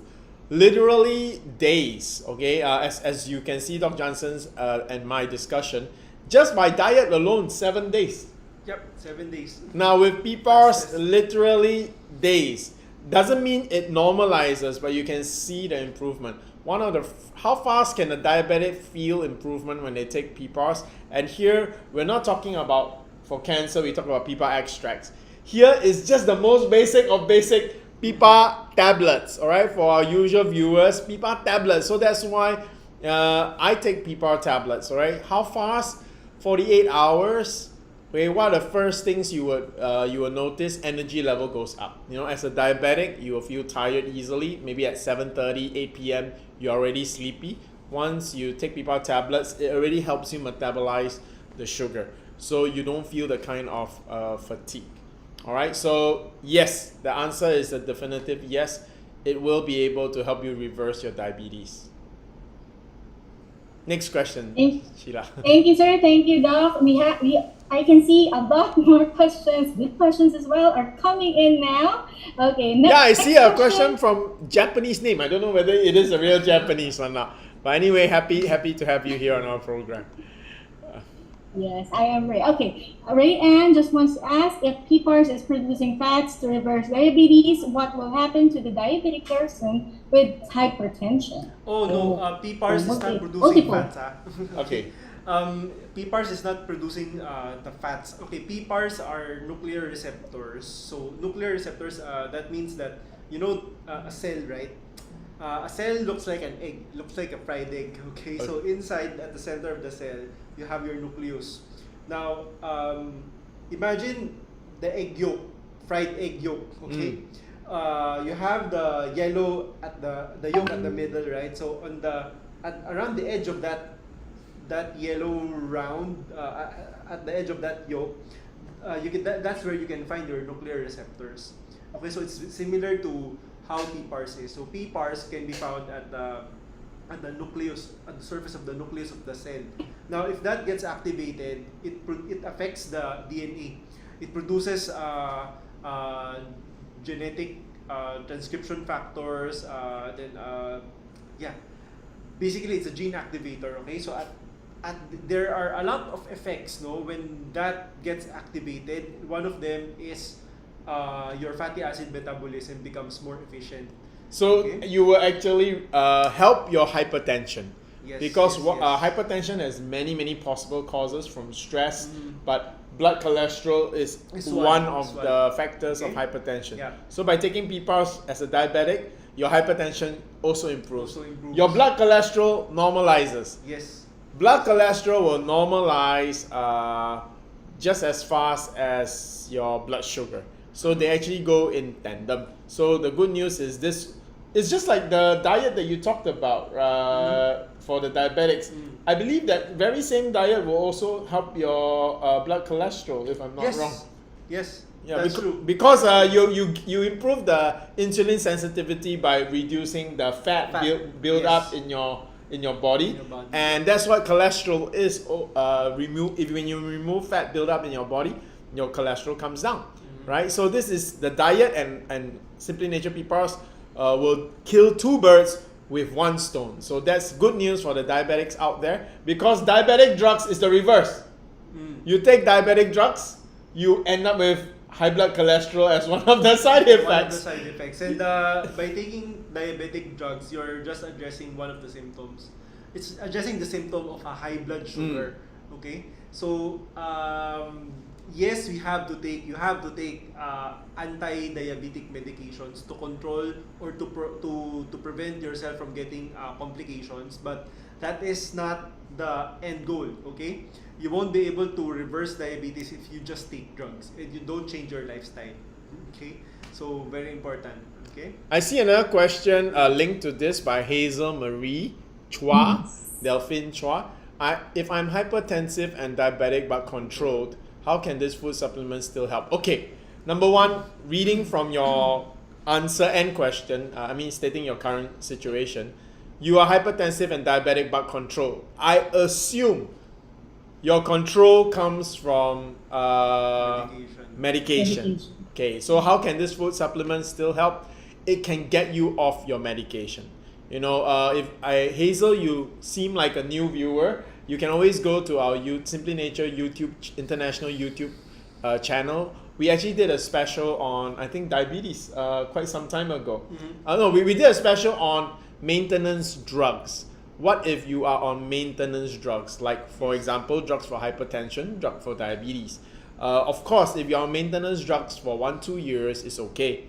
Literally days, okay? As you can see, Dr. Jansen's and my discussion, just by diet alone, 7 days. Yep, 7 days. Now with PPARs, literally days. Doesn't mean it normalizes, but you can see the improvement. How fast can a diabetic feel improvement when they take PPARs? And here, we're not talking about, for cancer, we talk about PPAR extracts. Here is just the most basic of basic PPAR tablets, all right? For our usual viewers, PPAR tablets. So that's why I take PPAR tablets, all right? How fast? 48 hours. Okay, what are the first things you will notice? Energy level goes up. You know, as a diabetic, you will feel tired easily. Maybe at 7:30, 8 p.m., you're already sleepy. Once you take PPAR tablets, it already helps you metabolize the sugar, so you don't feel the kind of fatigue. All right, so yes, the answer is a definitive yes. It will be able to help you reverse your diabetes. Next question, Sheila. Thank you, sir. Thank you, Doc. I can see a lot more questions, good questions as well, are coming in now. Okay, next. Yeah, I see a question from Japanese name. I don't know whether it is a real Japanese or not. But anyway, happy to have you here on our program. Yes, I am Ray. Okay, Ray Ann just wants to ask if PPARs is producing fats to reverse diabetes, what will happen to the diabetic person with hypertension? Oh no, PPARs is not producing fats. Okay. PPARs is not producing the fats. Okay, PPARs are nuclear receptors. So nuclear receptors, that means that, you know, a cell, right? A cell looks like an egg, looks like a fried egg, okay? So inside, at the center of the cell, you have your nucleus. Now, imagine the egg yolk, fried egg yolk, okay? You have the yellow at the yolk at the middle, right? So on around the edge of that yellow round, at the edge of that yolk, that's where you can find your nuclear receptors. Okay, so it's similar to how PPARs is. So PPARs can be found at the nucleus, at the surface of the nucleus of the cell. Now, if that gets activated, it affects the DNA. It produces genetic transcription factors. Basically, it's a gene activator. Okay, so there are a lot of effects, no, when that gets activated. One of them is your fatty acid metabolism becomes more efficient. So you will actually help your hypertension. Yes, because yes. Hypertension has many possible causes from stress, but blood cholesterol is one of the factors of hypertension. Yeah. So by taking PPARs as a diabetic, your hypertension also improves. Your blood cholesterol normalizes. Yes. Blood cholesterol will normalize just as fast as your blood sugar. So they actually go in tandem. So the good news is this is just like the diet that you talked about for the diabetics. I believe that very same diet will also help your blood cholesterol, if I'm not wrong. Yes. Yeah, that's true. Because you improve the insulin sensitivity by reducing the fat build up in your body, and that's what cholesterol is. When you remove fat build up in your body, your cholesterol comes down, right? So this is the diet, and Simply Nature PPARs will kill two birds with one stone. So that's good news for the diabetics out there, because diabetic drugs is the reverse. You take diabetic drugs, you end up with high blood cholesterol as one of the side effects. One of the side effects. And by taking diabetic drugs, you're just addressing one of the symptoms. It's addressing the symptom of a high blood sugar. Okay? So, yes, you have to take anti-diabetic medications to control or to prevent yourself from getting complications, but that is not the end goal. Okay, you won't be able to reverse diabetes if you just take drugs and you don't change your lifestyle. Okay, so very important. Okay, I see another question linked to this by Hazel Marie Chua, Delphine Chua. If I'm hypertensive and diabetic but controlled, how can this food supplement still help? Okay, number one, reading from your answer and question, stating your current situation, you are hypertensive and diabetic but control. I assume your control comes from medication. Okay, so how can this food supplement still help? It can get you off your medication. You know, Hazel, you seem like a new viewer. You can always go to our Simply Nature international YouTube channel. We actually did a special on, I think, diabetes quite some time ago. No, we did a special on maintenance drugs. What if you are on maintenance drugs, like, for example, drugs for hypertension, drug for diabetes? Of course, if you're on maintenance drugs for 1-2 years, it's okay.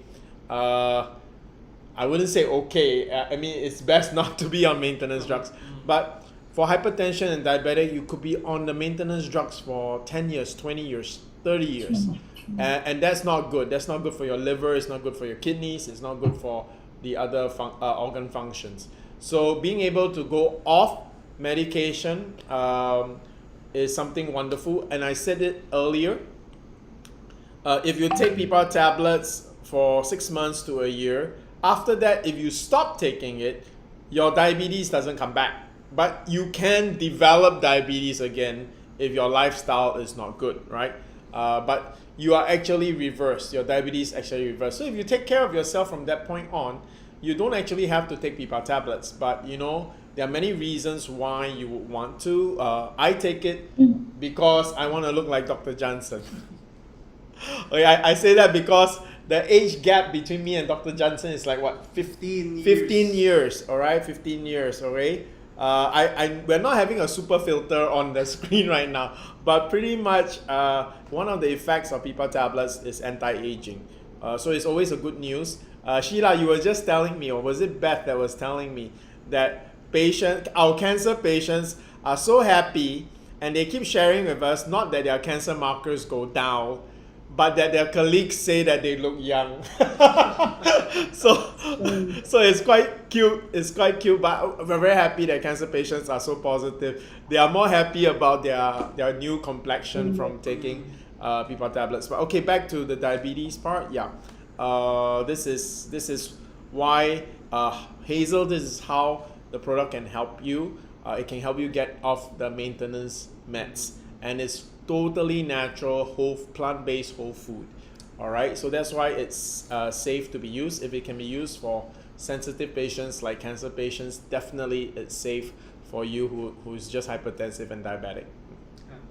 I wouldn't say okay. I mean, it's best not to be on maintenance drugs. But for hypertension and diabetic, you could be on the maintenance drugs for 10 years, 20 years, 30 years. And that's not good. That's not good for your liver. It's not good for your kidneys. It's not good for the other organ functions. So being able to go off medication is something wonderful. And I said it earlier. If you take PPAR tablets for 6 months to a year, after that, if you stop taking it, your diabetes doesn't come back. But you can develop diabetes again if your lifestyle is not good, right? But you are actually reversed. Your diabetes actually reversed. So if you take care of yourself from that point on, you don't actually have to take PPAR tablets. But you know, there are many reasons why you would want to. I take it because I want to look like Dr. Jansen. Okay, I say that because the age gap between me and Dr. Jansen is like what, 15 years, all right, 15 years, okay. We're not having a super filter on the screen right now, but pretty much one of the effects of PPAR tablets is anti-aging. So it's always a good news. Sheila, you were just telling me, or was it Beth that was telling me, that our cancer patients are so happy and they keep sharing with us, not that their cancer markers go down, but that their colleagues say that they look young. so it's quite cute. It's quite cute, but we're very happy that cancer patients are so positive. They are more happy about their new complexion from taking PPAR tablets. But okay, back to the diabetes part. Yeah, this is why Hazel. This is how the product can help you. It can help you get off the maintenance meds, and it's totally natural, plant-based whole food. All right, so that's why it's safe to be used. If it can be used for sensitive patients like cancer patients, definitely it's safe for you who's just hypertensive and diabetic.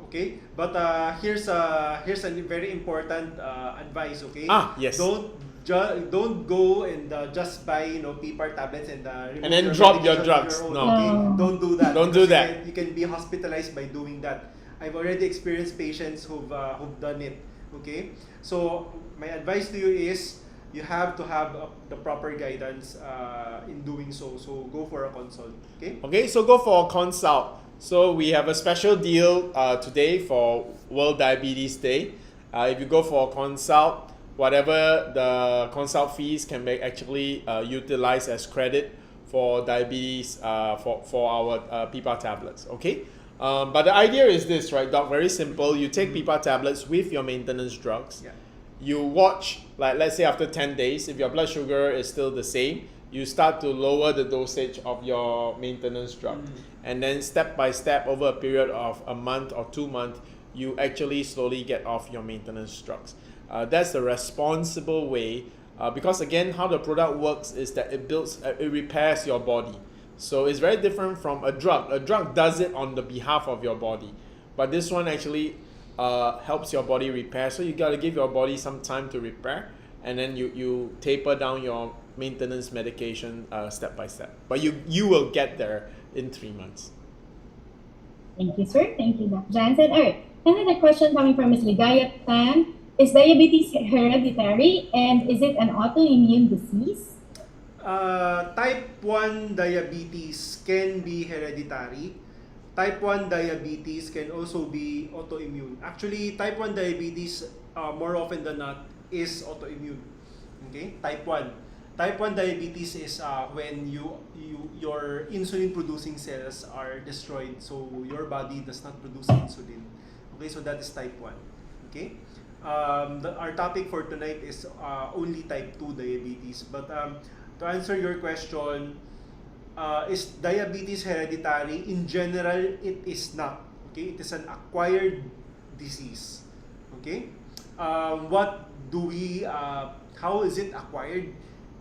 Okay, but here's a very important advice. Okay. Yes. Don't go and just buy PPAR tablets and then drop your drugs. Your no. Okay? Don't do that. Don't do that. You can be hospitalized by doing that. I've already experienced patients who've done it. Okay, so my advice to you is you have to have the proper guidance in doing so. So go for a consult. Okay, so go for a consult. So we have a special deal today for World Diabetes Day. If you go for a consult, whatever the consult fees can be actually utilized as credit for diabetes for our PPAR tablets. Okay. But the idea is this, right, Doc? Very simple. You take PPAR tablets with your maintenance drugs. Yeah. You watch, like, let's say after 10 days, if your blood sugar is still the same, you start to lower the dosage of your maintenance drug. And then step by step, over a period of a month or 2 months, you actually slowly get off your maintenance drugs. That's the responsible way, because again, how the product works is that it repairs your body. So it's very different from a drug. A drug does it on the behalf of your body. But this one actually helps your body repair. So you got to give your body some time to repair. And then you taper down your maintenance medication step by step. But you will get there in 3 months. Thank you, sir. Thank you, Dr. Jansen. All right. Another question coming from Ms. Ligaya Tan. Is diabetes hereditary and is it an autoimmune disease? Type 1 diabetes can be hereditary. Type 1 diabetes can also be autoimmune. Actually, type 1 diabetes, more often than not, is autoimmune. Okay? Type 1. Type 1 diabetes is when your insulin-producing cells are destroyed, so your body does not produce insulin. Okay, so that is type 1. Okay? Our topic for tonight is only type 2 diabetes. But to answer your question, is diabetes hereditary? In general, it is not. Okay, it is an acquired disease. Okay, how is it acquired?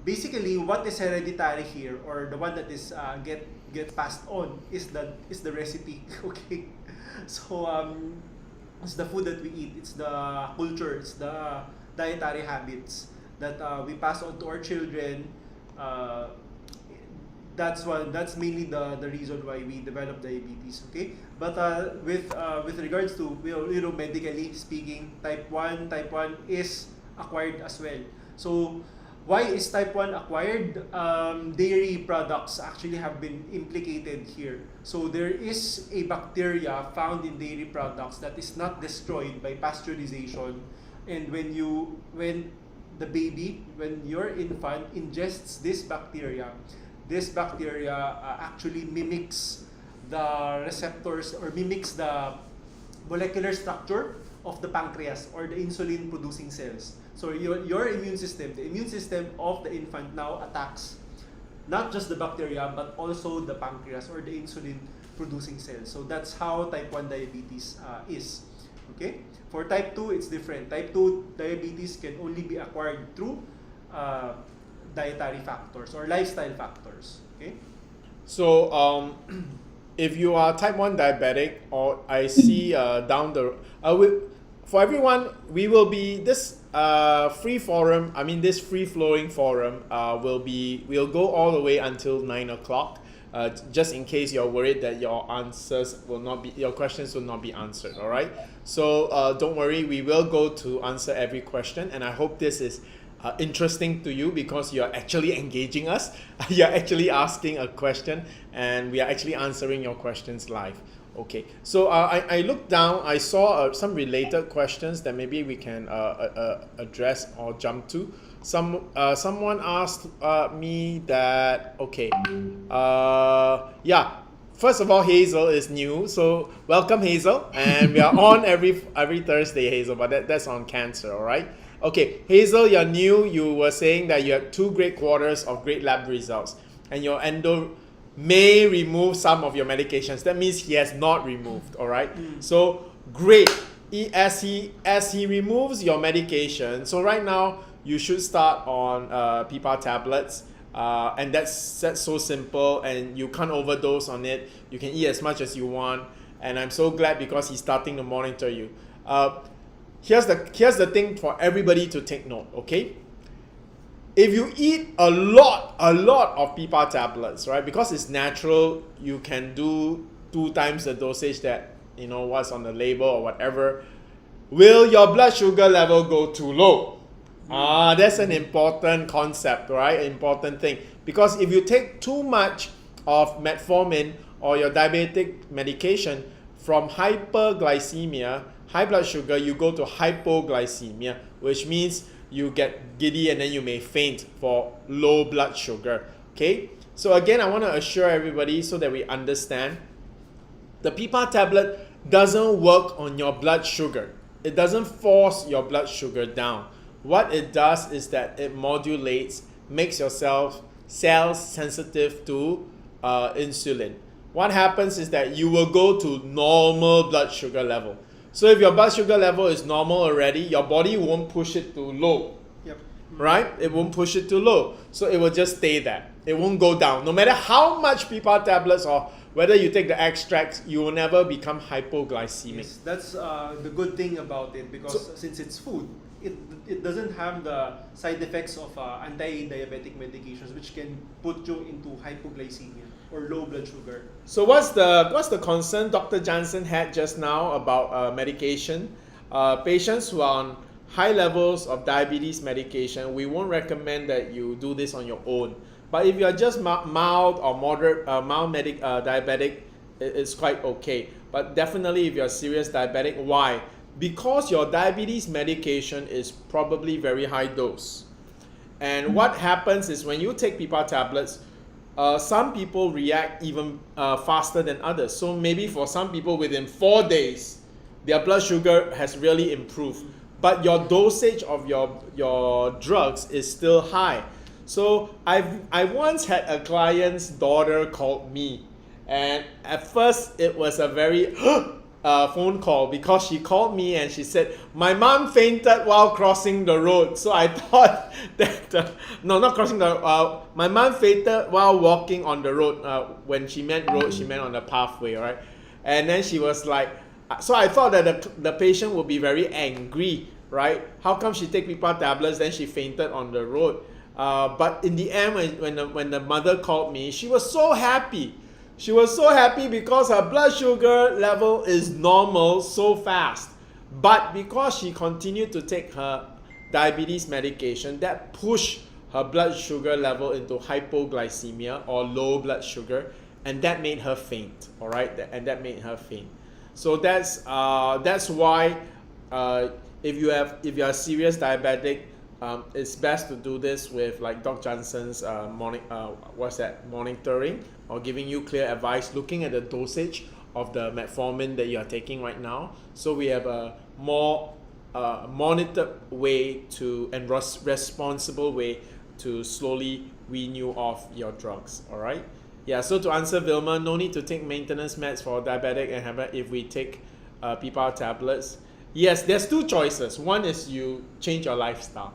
Basically, what is hereditary here, or the one that is get passed on, is the recipe. Okay, so it's the food that we eat, it's the culture, it's the dietary habits that we pass on to our children. That's mainly the reason why we develop diabetes. Okay, but with regards to medically speaking, type 1 is acquired as well. So why is type 1 acquired? Dairy products actually have been implicated here. So there is a bacteria found in dairy products that is not destroyed by pasteurization, and when your infant ingests this bacteria actually mimics the receptors, or mimics the molecular structure of the pancreas or the insulin producing cells. So your immune system, the immune system of the infant now attacks not just the bacteria but also the pancreas or the insulin producing cells. So that's how type 1 diabetes is. Okay? For type 2, it's different. Type 2 diabetes can only be acquired through dietary factors or lifestyle factors. Okay? So if you are type 1 diabetic, or I see down the for everyone, we will be this free forum. I mean, this free-flowing forum will go all the way until 9 o'clock. Just in case you're worried that your questions will not be answered. All right. So don't worry, we will go to answer every question, and I hope this is interesting to you because you're actually engaging us. You're actually asking a question, and we are actually answering your questions live. Okay, so I looked down, I saw some related questions that maybe we can address or jump to. Someone asked me that, okay, first of all, Hazel is new, so welcome Hazel, and we are on every Thursday, Hazel, but that's on cancer, all right? Okay, Hazel, you're new, you were saying that you had 2 great quarters of great lab results, and your endo may remove some of your medications. That means he has not removed, all right? So great. As he removes your medication, so right now you should start on PPAR tablets, and that's so simple, and you can't overdose on it. You can eat as much as you want, and I'm so glad because he's starting to monitor you. Here's the thing for everybody to take note, okay? If you eat a lot of PPAR tablets, right, because it's natural, you can do 2 times the dosage that, what's on the label or whatever. Will your blood sugar level go too low? That's an important concept, right? Important thing. Because if you take too much of metformin or your diabetic medication, from hyperglycemia, high blood sugar, you go to hypoglycemia, which means you get giddy and then you may faint for low blood sugar. Okay? So again, I want to assure everybody so that we understand, the PPAR tablet doesn't work on your blood sugar. It doesn't force your blood sugar down. What it does is that it modulates, makes your cells sensitive to insulin. What happens is that you will go to normal blood sugar level. So if your blood sugar level is normal already, your body won't push it to low. Yep. Right? It won't push it to low. So it will just stay there. It won't go down. No matter how much PPAR tablets or whether you take the extracts, you will never become hypoglycemic. Yes, that's the good thing about it, because since it's food, it doesn't have the side effects of anti-diabetic medications, which can put you into hypoglycemia or low blood sugar. So what's the concern Dr. Jansen had just now about medication? Patients who are on high levels of diabetes medication, we won't recommend that you do this on your own. But if you are just mild or moderate, diabetic, it's quite okay. But definitely if you're serious diabetic, why? Because your diabetes medication is probably very high dose. And what happens is when you take PPAR tablets, some people react even faster than others. So maybe for some people within 4 days, their blood sugar has really improved. But your dosage of your drugs is still high. So I once had a client's daughter called me, and at first it was a very phone call, because she called me and she said my mom fainted while crossing the road. So I thought that no, not crossing the my mom fainted while walking on the road. When she meant road, she meant on the pathway, right? And then she was like, so I thought that the patient would be very angry, right? How come she take PPAR tablets, then she fainted on the road? But in the end, when the mother called me, she was so happy. She was so happy because her blood sugar level is normal so fast. But because she continued to take her diabetes medication, that pushed her blood sugar level into hypoglycemia, or low blood sugar, and that made her faint. All right, and that made her faint. So that's why if you are a serious diabetic, it's best to do this with like Dr. Jansen's monitoring, or giving you clear advice, looking at the dosage of the metformin that you are taking right now. So we have a more monitored way and responsible way to slowly wean you off your drugs. All right. Yeah. So to answer Vilma, no need to take maintenance meds for diabetic and HBAC if we take PPAR tablets. Yes, there's two choices. One is you change your lifestyle.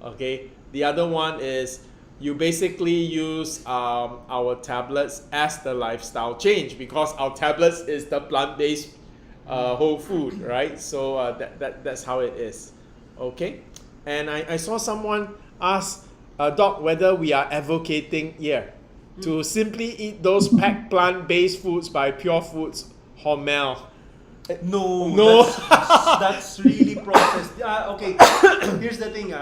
Okay. The other one is you basically use our tablets as the lifestyle change, because our tablets is the plant-based whole food, right? So that's how it is. Okay. And I saw someone ask Doc whether we are advocating to simply eat those packed plant-based foods by Pure Foods Hormel. No. That's really processed. Okay, here's the thing.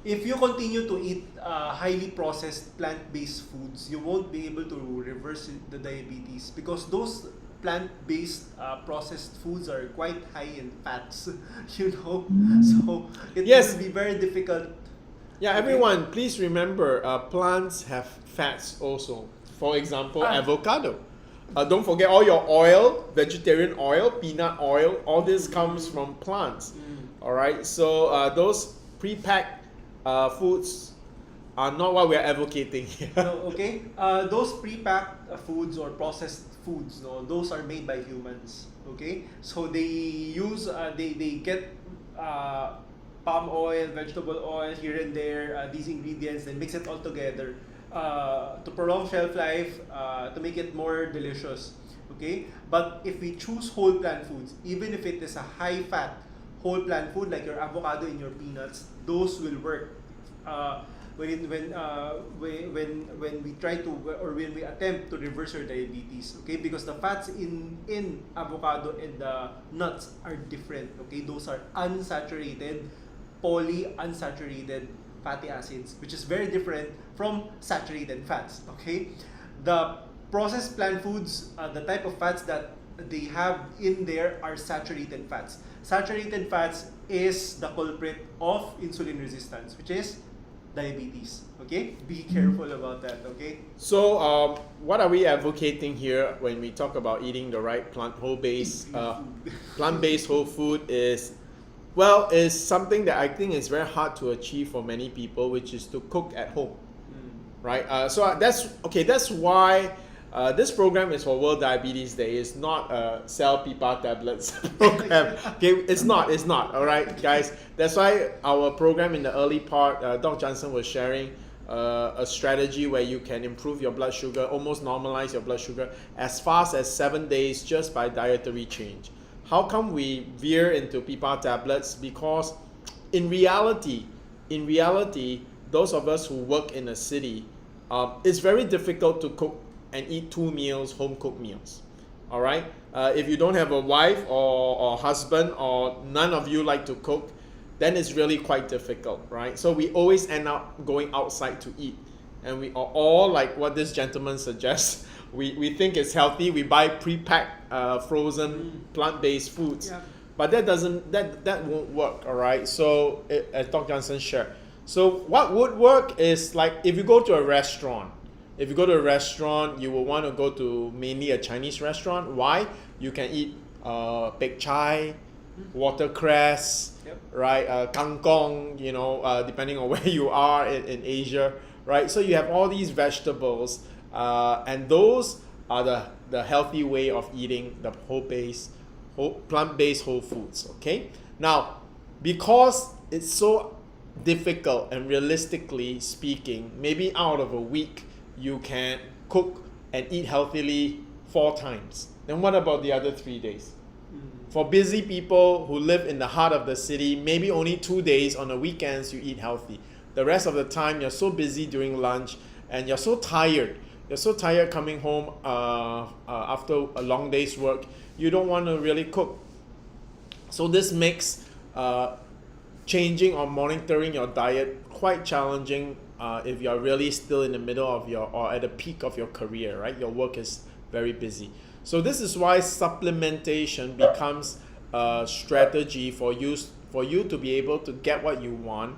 If you continue to eat highly processed plant-based foods, you won't be able to reverse the diabetes, because those plant-based processed foods are quite high in fats, you know. So it will be very difficult. Yeah, everyone, please remember, plants have fats also. For example, avocado. Don't forget all your oil, vegetarian oil, peanut oil, all this comes from plants. All right, so those pre-packed foods are not what we are advocating here. No, okay, those pre-packed foods or processed foods, no, those are made by humans. Okay, so they use they get palm oil, vegetable oil here and there, these ingredients, and mix it all together to prolong shelf life, to make it more delicious. Okay, but if we choose whole plant foods, even if it is a high fat whole plant food like your avocado and your peanuts, those will work. When we try to, or when we attempt to reverse your diabetes, okay, because the fats in avocado and the nuts are different. Okay, those are unsaturated, polyunsaturated fatty acids, which is very different from saturated fats. Okay, the processed plant foods, the type of fats that they have in there are saturated fats. Saturated fats is the culprit of insulin resistance, which is diabetes. Okay, be careful about that. Okay. So what are we advocating here when we talk about eating the right plant-based whole food is something that I think is very hard to achieve for many people, which is to cook at home, right? So that's why this program is for World Diabetes Day. It's not a sell PPAR tablets program. Okay, it's not. All right, guys. That's why our program in the early part, Dr. Jansen was sharing a strategy where you can improve your blood sugar, almost normalize your blood sugar as fast as 7 days just by dietary change. How come we veer into PPAR tablets? Because in reality, those of us who work in a city, it's very difficult to cook and eat 2 meals, home cooked meals. All right. If you don't have a wife or husband, or none of you like to cook, then it's really quite difficult, right? So we always end up going outside to eat, and we are all like what this gentleman suggests. We think it's healthy. We buy pre-packed frozen plant-based foods, but that won't work. All right. So as Dr. Jansen shared, so what would work is like if you go to a restaurant. If you go to a restaurant, you will want to go to mainly a Chinese restaurant. Why? You can eat pek chai, watercress, right? Kangkong, depending on where you are in Asia, right? So you have all these vegetables, and those are the healthy way of eating the plant-based whole foods, okay? Now, because it's so difficult and realistically speaking, maybe out of a week, you can cook and eat healthily 4 times. Then what about the other 3 days? For busy people who live in the heart of the city, maybe only 2 days on the weekends you eat healthy. The rest of the time you're so busy during lunch and you're so tired. You're so tired coming home after a long day's work, you don't want to really cook. So this makes changing or monitoring your diet quite challenging if you're really still in the middle of or at the peak of your career, right? Your work is very busy. So this is why supplementation becomes a strategy for you to be able to get what you want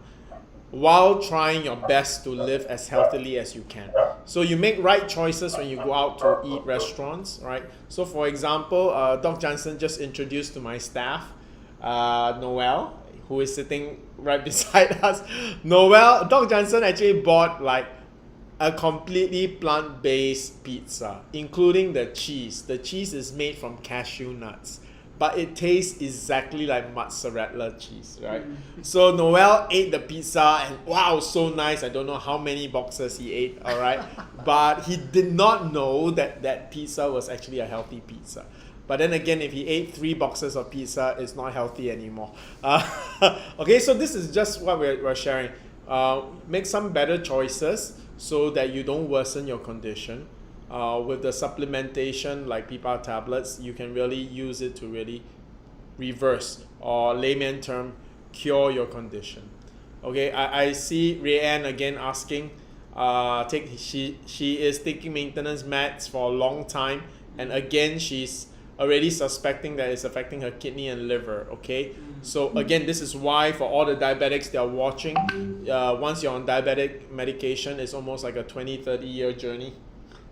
while trying your best to live as healthily as you can. So you make right choices when you go out to eat restaurants, right? So for example, Doc Jansen just introduced to my staff, Noel, who is sitting right beside us. Noel, Doc Jansen actually bought like a completely plant-based pizza, including the cheese. The cheese is made from cashew nuts, but it tastes exactly like mozzarella cheese, right? So Noel ate the pizza and wow, so nice. I don't know how many boxes he ate, all right? But he did not know that that pizza was actually a healthy pizza. But then again, if he ate 3 boxes of pizza, it's not healthy anymore. Okay, so this is just what we're sharing. Make some better choices so that you don't worsen your condition. With the supplementation like PEPA tablets, you can really use it to really reverse, or layman term, cure your condition. Okay, I see Rayanne again asking, she is taking maintenance meds for a long time, and again she's already suspecting that it's affecting her kidney and liver, okay? So again, this is why for all the diabetics that are watching, once you're on diabetic medication, it's almost like a 20-30 year journey.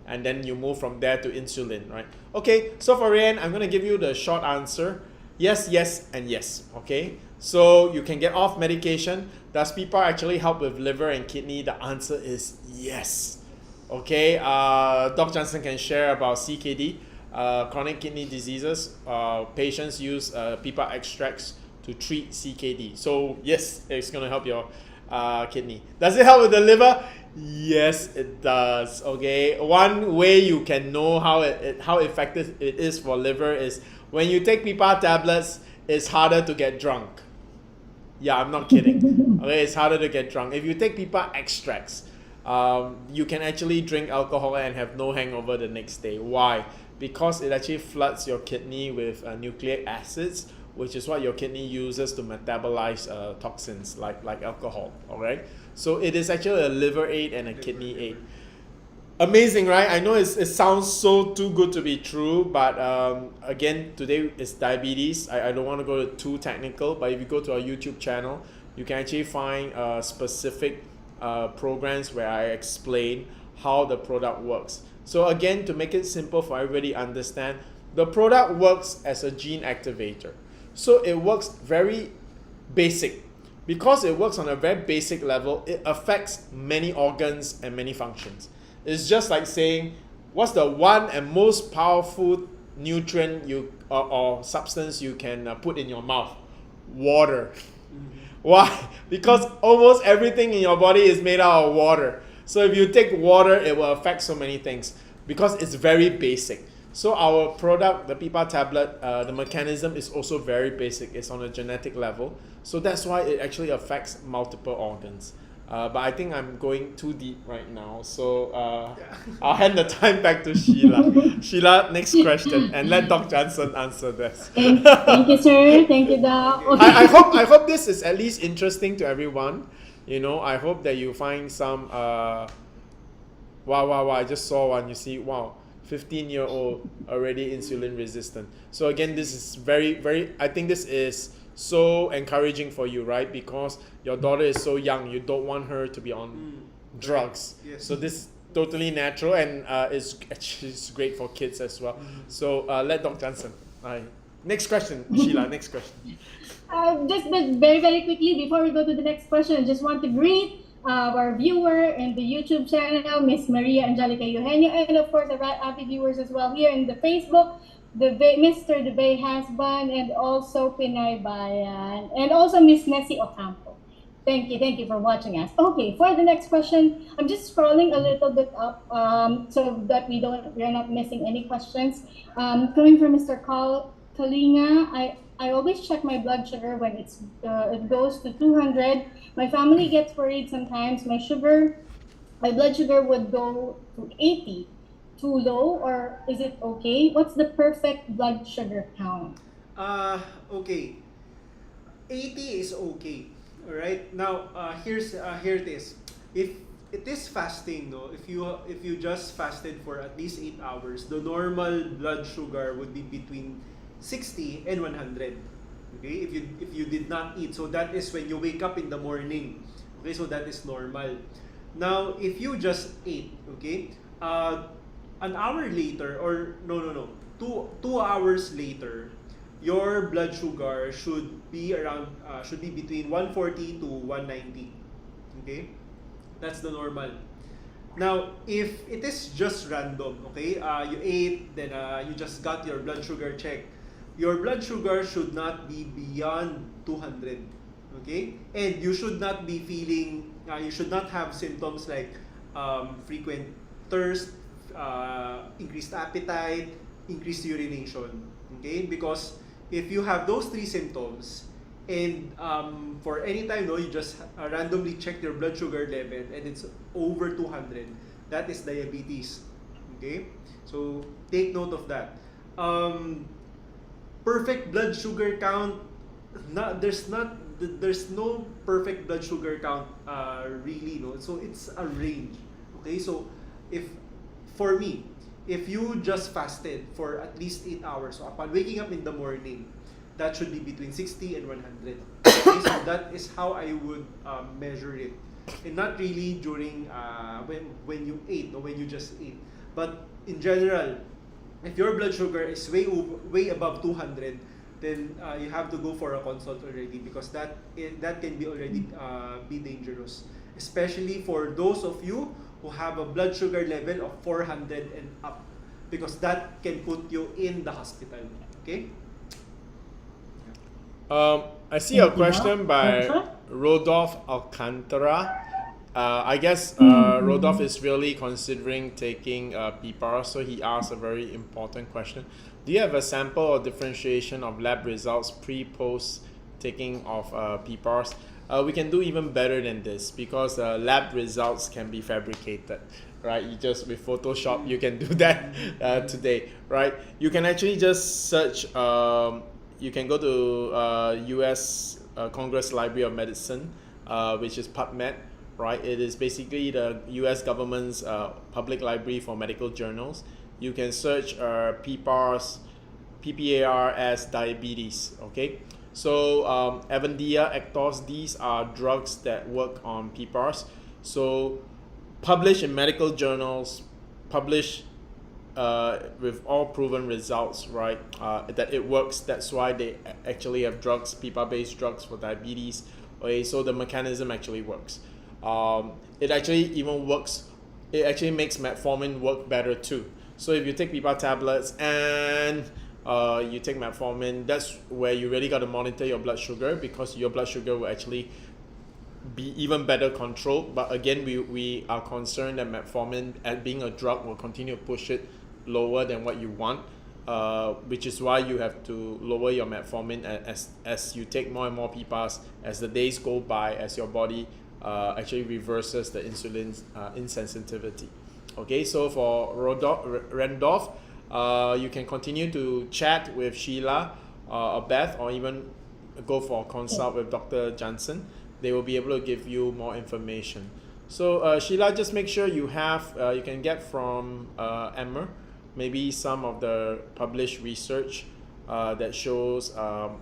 And then you move from there to insulin, right? Okay, so for Rayanne, I'm going to give you the short answer. Yes, yes, and yes, okay? So you can get off medication. Does PEPA actually help with liver and kidney? The answer is yes. Okay, Doc Jansen can share about CKD, chronic kidney diseases. Patients use PEPA extracts to treat CKD. So yes, it's going to help your kidney. Does it help with the liver? Yes, it does. Okay, one way you can know how effective it is for liver is when you take PEPA tablets, it's harder to get drunk. Yeah, I'm not kidding. Okay, it's harder to get drunk. If you take PEPA extracts, you can actually drink alcohol and have no hangover the next day. Why? Because it actually floods your kidney with nucleic acids, which is what your kidney uses to metabolize toxins like alcohol. All right. So it is actually a liver aid and a kidney aid. Amazing, right? I know it sounds so too good to be true, but again, today is diabetes. I don't want to go too technical, but if you go to our YouTube channel, you can actually find specific programs where I explain how the product works. So again, to make it simple for everybody to understand, the product works as a gene activator. So it works very basic. Because it works on a very basic level, it affects many organs and many functions. It's just like saying, what's the one and most powerful nutrient or substance you can put in your mouth? Water. Why? Because almost everything in your body is made out of water. So if you take water, it will affect so many things because it's very basic. So our product, the PEPA tablet, the mechanism is also very basic. It's on a genetic level. So that's why it actually affects multiple organs. But I think I'm going too deep right now. So I'll hand the time back to Sheila. Sheila, next question. And let Dr. Jansen answer this. Thank you, sir. Thank you, Doc. I hope this is at least interesting to everyone. You know, I hope that you find some... wow, I just saw one. You see, wow. 15-year-old already insulin resistant. So again, this is very, I think this is so encouraging for you, right? Because your daughter is so young, you don't want her to be on drugs. Yes. So this is totally natural and it's great for kids as well. So let Dr. Jansen. Next question, Sheila, next question. Just very quickly, before we go to the next question, I just want to greet our viewer in the YouTube channel, Miss Maria Angelica Eugenio, and of course, our avid viewers as well here in the Facebook, Mr. The Bay Husband, and also Pinay Bayan, and also Miss Nessie Ocampo. Thank you for watching us. Okay, for the next question, I'm just scrolling a little bit up so that we are not missing any questions. Coming from Mr. Kalinga, I always check my blood sugar when it goes to 200. My family gets worried sometimes. My blood sugar would go to 80. Too low, or is it okay? What's the perfect blood sugar count? Okay. 80 is okay. All right. Now, here it is. If it is fasting, no, if you just fasted for at least 8 hours, the normal blood sugar would be between 60 and 100. Okay? If you did not eat, so that is when you wake up in the morning. Okay, so that is normal. Now, if you just ate, okay, an hour later, or no, 2 hours later, your blood sugar should be between 140 to 190. Okay, that's the normal. Now, if it is just random, okay, you ate, then you just got your blood sugar checked, your blood sugar should not be beyond 200. Okay, and you should not be feeling, you should not have symptoms like frequent thirst, increased appetite, increased urination. Okay, because if you have those 3 symptoms, and for any time, no, you just randomly check your blood sugar level and it's over 200, that is diabetes. Okay, so take note of that. Perfect blood sugar count, there's no perfect blood sugar count really, no. So it's a range. Okay, so for me, if you just fasted for at least 8 hours, so upon waking up in the morning, that should be between 60 and 100. Okay, so that is how I would measure it, and not really during when you ate or when you just ate, but in general. If your blood sugar is way above 200, then you have to go for a consult already, because that can be already be dangerous, especially for those of you who have a blood sugar level of 400 and up, because that can put you in the hospital. Okay. I see a question by Rodolphe Alcantara. I guess Rodolphe is really considering taking PPAR, so he asked a very important question. Do you have a sample or differentiation of lab results pre-post taking of PPARs? We can do even better than this, because lab results can be fabricated, right? You just, with Photoshop, you can do that today, right? You can actually just search, you can go to US Congress Library of Medicine, which is PubMed, right? It is basically the US government's public library for medical journals. You can search PPARs, PPAR as diabetes, okay? So Avandia, Actos, these are drugs that work on PPARs. So published in medical journals, published with all proven results, right? That it works. That's why they actually have drugs, PPAR-based drugs for diabetes. Okay, so the mechanism actually works. It actually even works. It actually makes metformin work better too. So if you take PPAR tablets and you take metformin, that's where you really got to monitor your blood sugar, because your blood sugar will actually be even better controlled. But again, we are concerned that metformin, as being a drug, will continue to push it lower than what you want, which is why you have to lower your metformin as you take more and more PPARs as the days go by, as your body actually reverses the insulin insensitivity. Okay, so for Randolph, you can continue to chat with Sheila or Beth, or even go for a consult with Dr. Jansen. They will be able to give you more information. So Sheila, just make sure you have, you can get from Emmer, maybe some of the published research that shows our,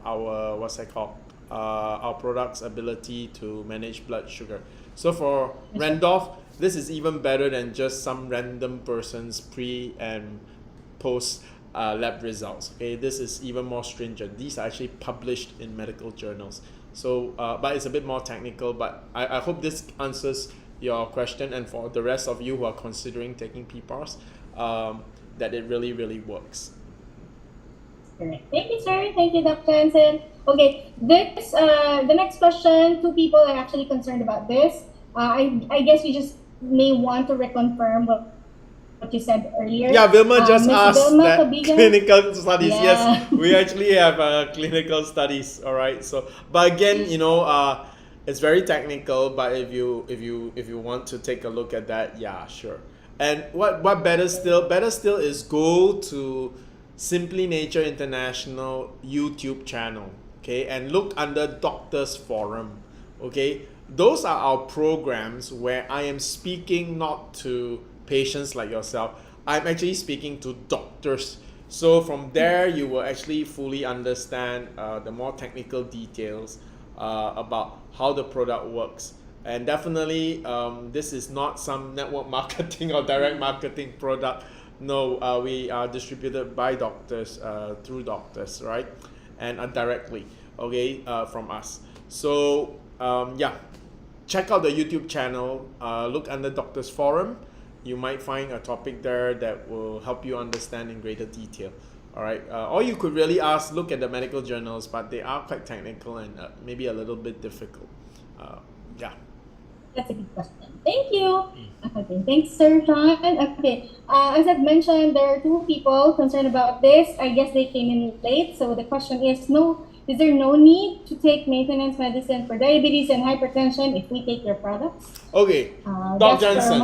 our product's ability to manage blood sugar. So for Randolph, this is even better than just some random person's pre and post lab results. Okay, this is even more stringent. These are actually published in medical journals. So, but it's a bit more technical. But I hope this answers your question, and for the rest of you who are considering taking PPARs, that it really, really works. Correct. Thank you, sir. Thank you, Dr. Jansen. Okay, this the next question. Two people are actually concerned about this. I guess you just may want to reconfirm what you said earlier. Yeah, Vilma just Ms. asked Vilma that Cabigan. clinical studies. Yeah. Yes, we actually have clinical studies. All right. So, but again, it's very technical. But if you want to take a look at that, yeah, sure. And what better still is go to Simply Nature International YouTube channel, okay, and look under Doctors Forum, okay. Those are our programs where I am speaking not to patients like yourself. I'm actually speaking to doctors. So from there, you will actually fully understand the more technical details about how the product works. And definitely, this is not some network marketing or direct marketing product. No, we are distributed by doctors, through doctors, right? And directly, okay, from us. So, yeah, check out the YouTube channel, look under Doctors Forum. You might find a topic there that will help you understand in greater detail. All right, or you could really look at the medical journals, but they are quite technical and maybe a little bit difficult. Yeah. That's a good question. Thank you. Okay, thanks, Sir John. Okay, as I've mentioned, there are two people concerned about this. I guess they came in late, so the question is: is there no need to take maintenance medicine for diabetes and hypertension if we take your products? Okay, Dr. Jansen.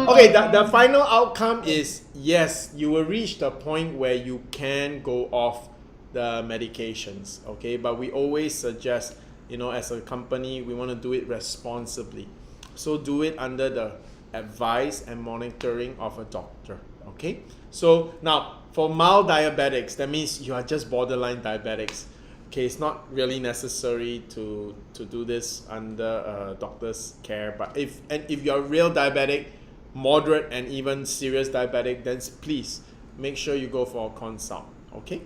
Okay, the final outcome is yes, you will reach the point where you can go off the medications. Okay, but we always suggest, as a company, we want to do it responsibly. So do it under the advice and monitoring of a doctor. Okay. So now for mild diabetics, that means you are just borderline diabetics. Okay, it's not really necessary to do this under doctor's care. But if you're real diabetic, moderate and even serious diabetic, then please make sure you go for a consult. Okay.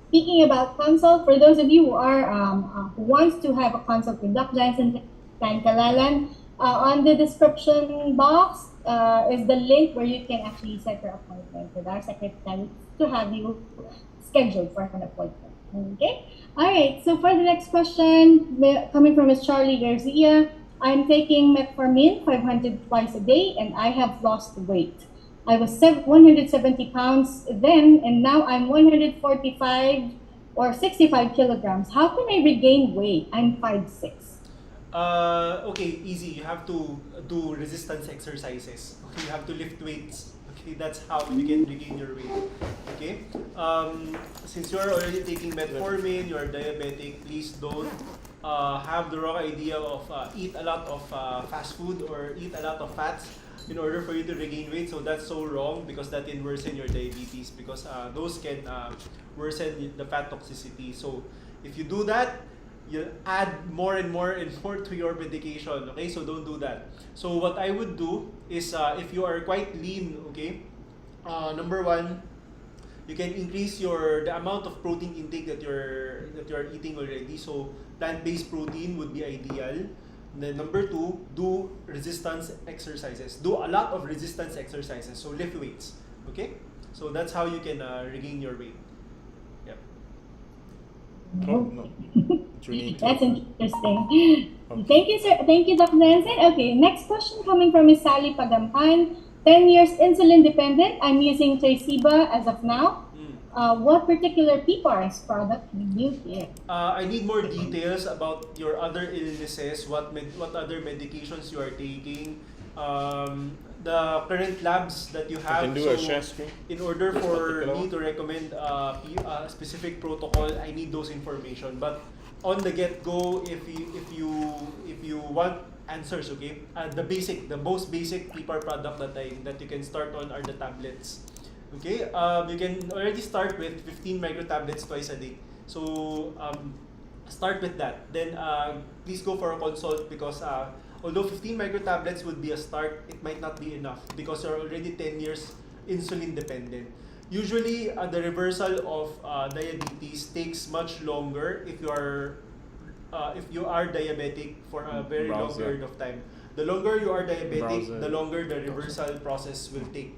Speaking about consult, for those of you who wants to have a consult with Dr. Jansen and Calalan, on the description box is the link where you can actually set your appointment with our secretary to have you scheduled for an appointment. Okay. All right. So for the next question, coming from Ms. Charlie Garcia, I'm taking metformin 500 twice a day, and I have lost weight. I was 170 pounds then, and now I'm 145 or 65 kilograms. How can I regain weight? I'm 5'6". Okay, easy. You have to do resistance exercises. Okay, you have to lift weights. Okay, that's how you can regain your weight. Okay, since you're already taking metformin, you're diabetic, please don't have the wrong idea of eat a lot of fast food or eat a lot of fats in order for you to regain weight. So that's so wrong, because that can worsen your diabetes, because those can worsen the fat toxicity. So if you do that, you'll add more and more to your medication. Okay, so don't do that. So what I would do is, if you are quite lean, okay, number one, you can increase the amount of protein intake that you're eating already. So plant-based protein would be ideal. And then number two, do resistance exercises. Do a lot of resistance exercises. So lift weights. Okay, so that's how you can regain your weight. Yep. No. That's interesting. Okay. Thank you, sir. Thank you, Dr. Jansen. Okay, next question coming from Ms. Sally Pagampan. 10 years insulin dependent. I'm using Tresiba as of now. What particular PPARS product did you get? I need more details about your other illnesses, what other medications you are taking, the current labs that you have. I can do a share screen. In order for me to recommend a specific protocol, I need those information. But on the get-go, if you want answers, okay, the most basic PPAR product that you can start on are the tablets. Okay, you can already start with 15 microtablets twice a day. So start with that. Then please go for a consult, because although 15 microtablets would be a start, it might not be enough, because you're already 10 years insulin dependent. Usually, the reversal of diabetes takes much longer if you are if you are diabetic for a very long Browser. period of time. The longer you are diabetic, Browser. the longer the reversal process will take.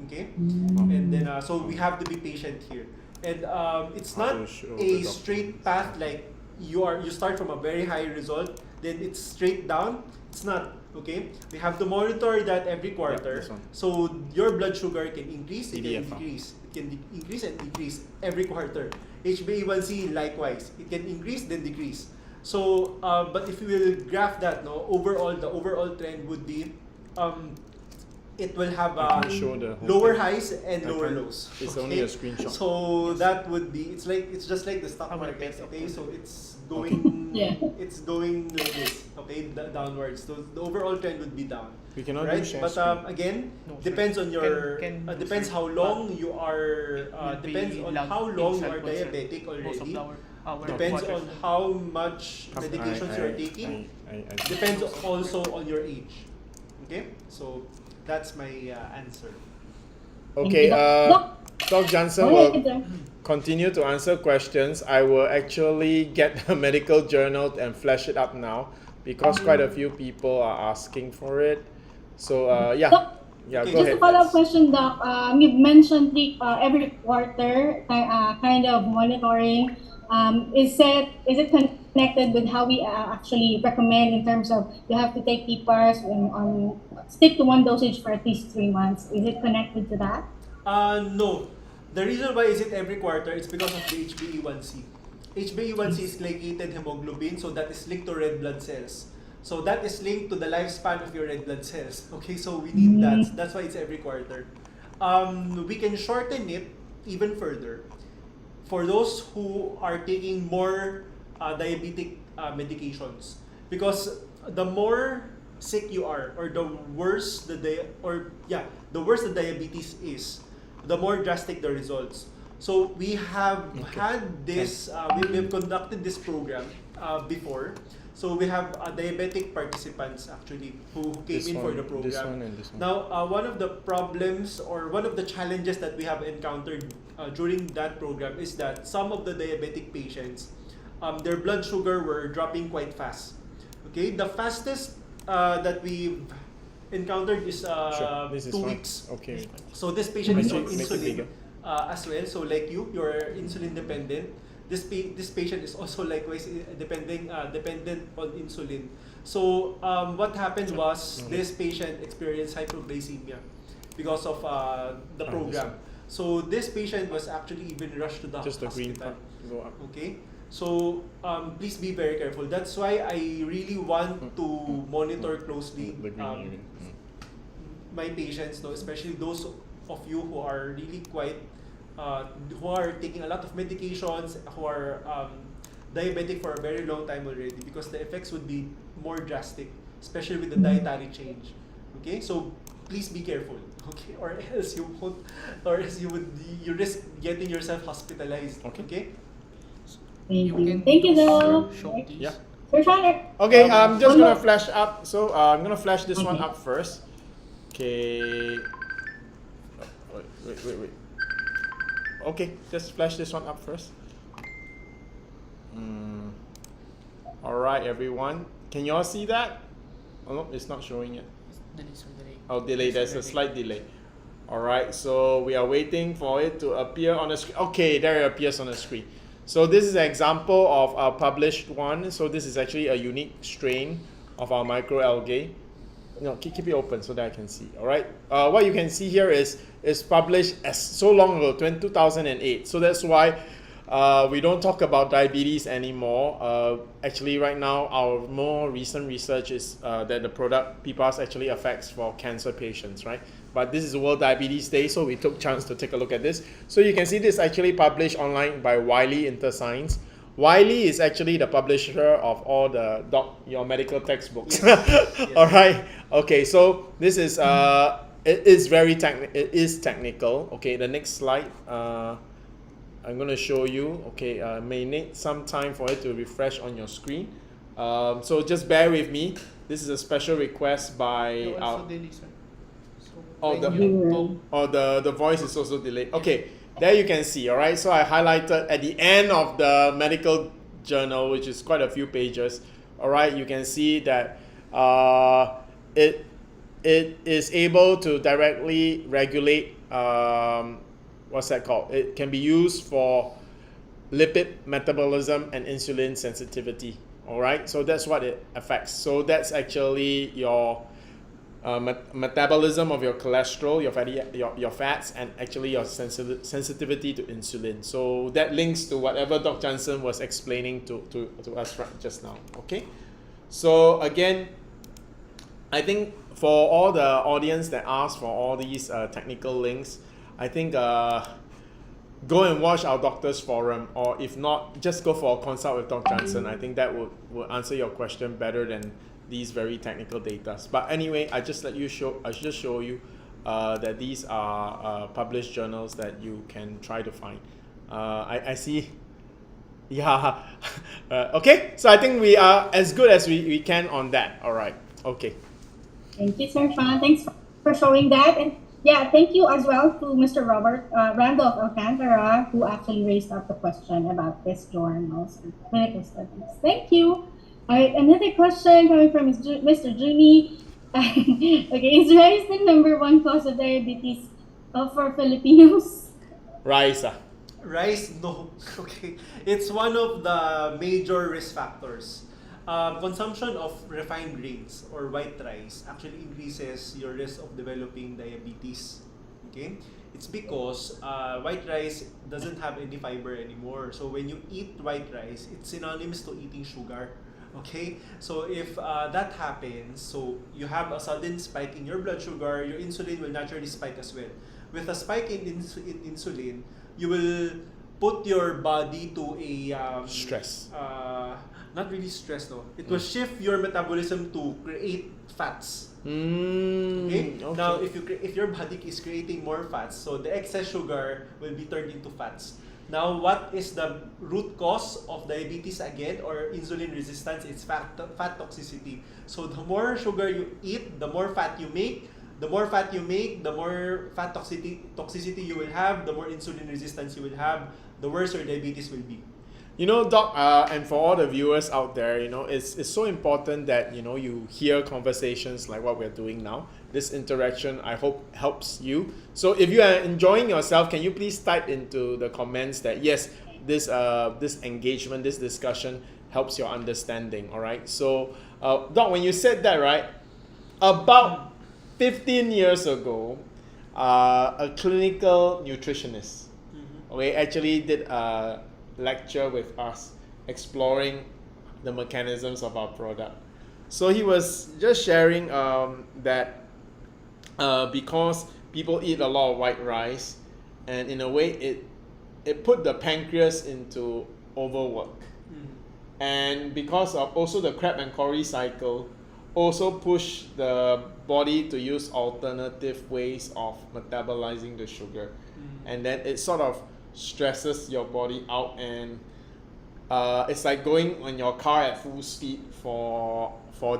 Okay, and then so we have to be patient here, and it's not I'll show a the straight path like you start from a very high result, then it's straight down. It's not. Okay, we have to monitor that every quarter. this one. So your blood sugar can increase, it can PDF, decrease, it can increase and decrease every quarter. HbA1c likewise, it can increase then decrease. So, but if we will graph that, no, the overall trend would be, it will have I can show the whole lower thing. highs and I lower can't- lows. it's only a screenshot. So that would be, it's just like the stock market. Okay, so it's going, Yeah. it's going like this. Okay, downwards. So the overall trend would be down. We cannot Right, do share but screen. again, No, sir. depends on your Can depends sir, how long you are will be depends on lag how long you are itself, sir. diabetic Most of already. our Depends watchers, on how much medications you are I- taking. I Depends also on your age. Okay, so that's my answer. Okay, Doc Jansen Go will ahead, sir. continue to answer questions. I will actually get the medical journal and flash it up now because quite a few people are asking for it. So yeah, Doc, yeah, Okay, go just ahead. a follow-up question, Doc. You've mentioned every quarter kind of monitoring. Is it connected with how we actually recommend in terms of you have to take PPARs on stick to one dosage for at least 3 months? Is it connected to that? No. The reason why is it every quarter is because of the HbA1c. HbA1c is glycated hemoglobin, so that is linked to red blood cells. So that is linked to the lifespan of your red blood cells. Okay, so we need that. That's why it's every quarter. We can shorten it even further for those who are taking more diabetic medications, because the more sick you are, or the worse the worse the diabetes is, the more drastic the results. So we have had this, we have conducted this program before. So we have diabetic participants actually who came This in for one, the program. this one and this one. Now, one of the problems or one of the challenges that we have encountered during that program is that some of the diabetic patients, their blood sugar were dropping quite fast. Okay, the fastest that we've encountered is Sure, this is 2 fine. weeks. Okay. So this patient is on Make it insulin bigger. as well. So like you're insulin dependent. This patient is also likewise dependent on insulin. So what happened was this patient experienced hypoglycemia because of the program. So this patient was actually even rushed to the Just the green hospital. part go up. Okay, so please be very careful. That's why I really want to monitor closely The green area. my patients, no, especially those of you who are really quite, who are taking a lot of medications, who are diabetic for a very long time already, because the effects would be more drastic, especially with the dietary change. Okay, so please be careful. Okay, or else you won't, or else you risk getting yourself hospitalized. Okay. Okay. Thank you, though. Yeah. Sir Shiner. Okay, I'm just one gonna more. flash up. So I'm gonna flash this one Okay. up first. Okay. Wait. Okay, just flash this one up first. All right, everyone. Can you all see that? Oh no, it's not showing yet. Oh, delay. There's a slight delay. All right, so we are waiting for it to appear on the screen. Okay, there it appears on the screen. So this is an example of a published one. So this is actually a unique strain of our microalgae. No, keep it open so that I can see. All right. What you can see here is published as so long ago, 2008. So that's why we don't talk about diabetes anymore. Actually, right now, our more recent research is that the product PPARs actually affects for cancer patients, right? But this is World Diabetes Day, so we took chance to take a look at this. So you can see this actually published online by Wiley Interscience. Wiley is actually the publisher of all the your medical textbooks. All right. Okay. So this is it is technical. Okay. The next slide. I'm going to show you. Okay. May need some time for it to refresh on your screen. So just bear with me. This is a special request by our. The voice is also delayed. Okay. There you can see, all right? So I highlighted at the end of the medical journal, which is quite a few pages, all right, you can see that it is able to directly regulate, what's that called? It can be used for lipid metabolism and insulin sensitivity, all right? So that's what it affects. So that's actually your metabolism of your cholesterol, your fats, and actually your sensitivity to insulin. So that links to whatever Dr. Jansen was explaining to us just now. Okay, so again, I think for all the audience that asked for all these technical links, I think go and watch our doctor's forum, or if not, just go for a consult with Dr. Jansen. I think that would answer your question better than these very technical data. But anyway, I just show you that these are published journals that you can try to find. I see. Yeah. Okay. So I think we are as good as we can on that. All right. Okay. Thank you, Sir Sean. Thanks for showing that. And yeah, thank you as well to Mr. Robert Randolph Alcantara, who actually raised up the question about these journals and clinical studies. Thank you. All right, another question coming from Mr. Jimmy. Okay, is rice the #1 cause of diabetes for Filipinos? Rice. Rice, no. Okay, it's one of the major risk factors. Consumption of refined grains or white rice actually increases your risk of developing diabetes. Okay, it's because white rice doesn't have any fiber anymore. So when you eat white rice, it's synonymous to eating sugar. Okay, so if that happens, so you have a sudden spike in your blood sugar, your insulin will naturally spike as well. With a spike in insulin, you will put your body to a stress. Not really stress, no. It will shift your metabolism to create fats. Okay? Now, if your body is creating more fats, so the excess sugar will be turned into fats. Now, what is the root cause of diabetes again, or insulin resistance? It's fat toxicity. So the more sugar you eat, the more fat you make. The more fat you make, the more fat toxicity you will have, the more insulin resistance you will have, the worse your diabetes will be. You know, Doc, and for all the viewers out there, you know, it's so important that, you know, you hear conversations like what we're doing now. This interaction, I hope, helps you. So if you are enjoying yourself, can you please type into the comments that, yes, this engagement, this discussion helps your understanding, all right? So, Doc, when you said that, right, about 15 years ago, a clinical nutritionist, okay, actually did a lecture with us exploring the mechanisms of our product. So he was just sharing that because people eat a lot of white rice, and in a way it put the pancreas into overwork. And because of also the Krebs and Corey cycle also push the body to use alternative ways of metabolizing the sugar. And then it sort of stresses your body out, and it's like going on your car at full speed for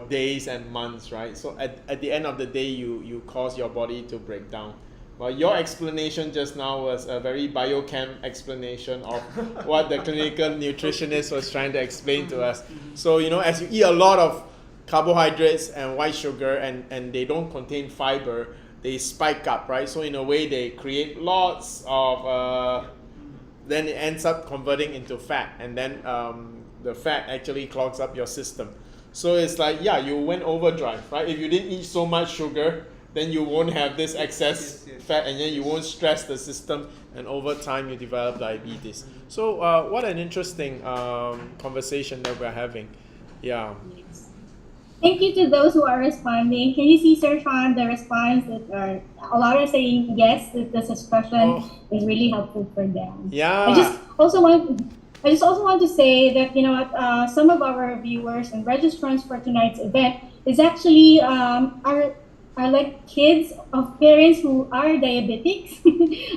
days and months, right? So at the end of the day, you cause your body to break down. Well, your explanation just now was a very biochem explanation of what the clinical nutritionist was trying to explain to us. So, you know, as you eat a lot of carbohydrates and white sugar, and they don't contain fiber, they spike up, right? So in a way, they create lots of then it ends up converting into fat, and then the fat actually clogs up your system. So it's like, yeah, you went overdrive, right? If you didn't eat so much sugar, then you won't have this excess fat, and then you won't stress the system, and over time you develop diabetes. So what an interesting conversation that we're having. Yeah. Thank you to those who are responding. Can you see, Sir Sean, the response that a lot are saying yes, that this discussion is really helpful for them. Yeah. I just also want to say that, you know what, some of our viewers and registrants for tonight's event is actually are like kids of parents who are diabetics.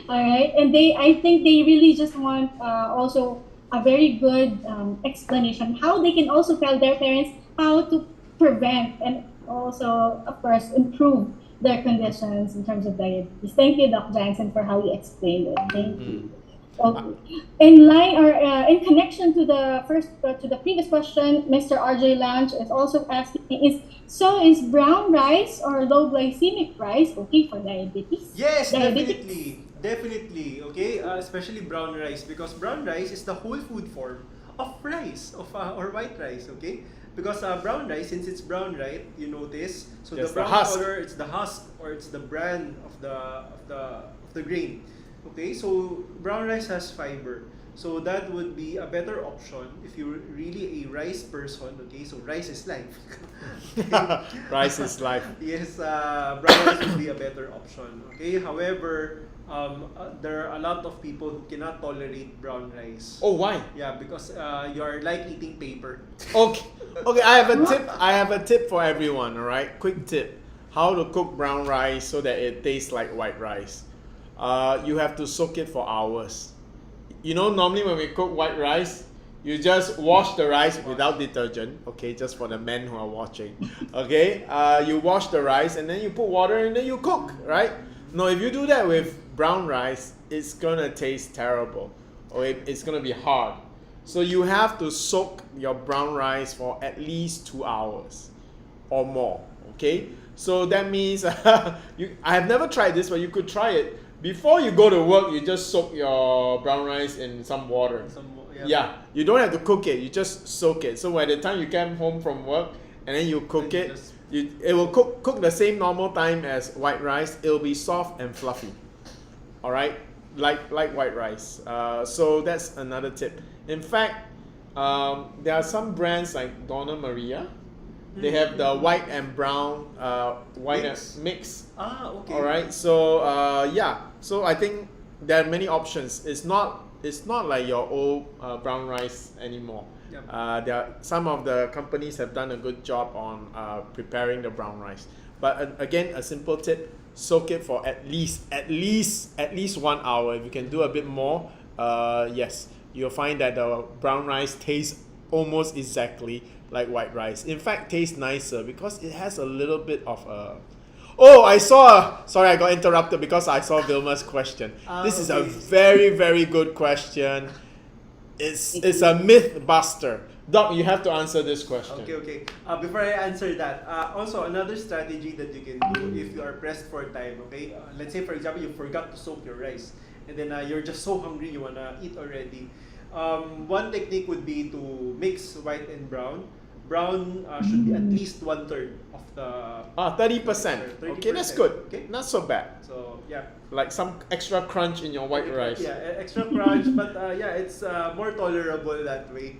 All right, and I think they really just want also a very good explanation how they can also tell their parents how to prevent and also, of course, improve their conditions in terms of diabetes. Thank you, Dr. Jansen, for how you explained it. Thank you. Okay. In line or in connection to the previous question, Mr. RJ Lounge is also asking: is brown rice or low glycemic rice okay for diabetes? Yes, Diabetes. definitely. Okay, especially brown rice, because brown rice is the whole food form of rice, or white rice. Okay, because brown rice, since it's brown, right? You notice. So Yes, the the brown husk. color, it's the husk or it's the bran of the grain. Okay, so brown rice has fiber. So that would be a better option if you're really a rice person. Okay, so rice is life. Rice is life. Yes, brown rice would be a better option. Okay, however, there are a lot of people who cannot tolerate brown rice. Oh, why? Yeah, because you're like eating paper. Okay. Okay, I have a tip. I have a tip for everyone, all right? Quick tip. How to cook brown rice so that it tastes like white rice. You have to soak it for hours. You know, normally when we cook white rice, you just wash the rice without detergent. Okay, just for the men who are watching. Okay, you wash the rice and then you put water and then you cook, right? No, if you do that with brown rice, it's gonna taste terrible, or it's gonna be hard. So you have to soak your brown rice for at least 2 hours or more. Okay, so that means I have never tried this, but you could try it. Before you go to work, you just soak your brown rice in some water. Yeah, you don't have to cook it. You just soak it. So by the time you come home from work and then you cook it, it will cook the same normal time as white rice. It'll be soft and fluffy. All right, like white rice. So that's another tip. In fact, there are some brands like Donna Maria. They have the white and brown mix. Ah, okay. All right. So yeah. So I think there are many options. It's not like your old brown rice anymore. Yep. Some of the companies have done a good job on preparing the brown rice. But again, a simple tip: soak it for at least 1 hour. If you can do a bit more, yes, you'll find that the brown rice tastes almost exactly like white rice. In fact, tastes nicer because it has a little bit of a... Oh, sorry, I got interrupted because I saw Vilma's question. This is a very, very good question. It's a myth buster. Doc, you have to answer this question. Okay. Before I answer that, also another strategy that you can do if you are pressed for time. Okay, let's say for example you forgot to soak your rice, and then you're just so hungry you wanna eat already. One technique would be to mix white and brown. Brown should be at least 1/3 of the... 30%. Okay, that's good. Okay? Not so bad. So, yeah. Like some extra crunch in your white rice. Yeah, extra crunch, but yeah, it's more tolerable that way.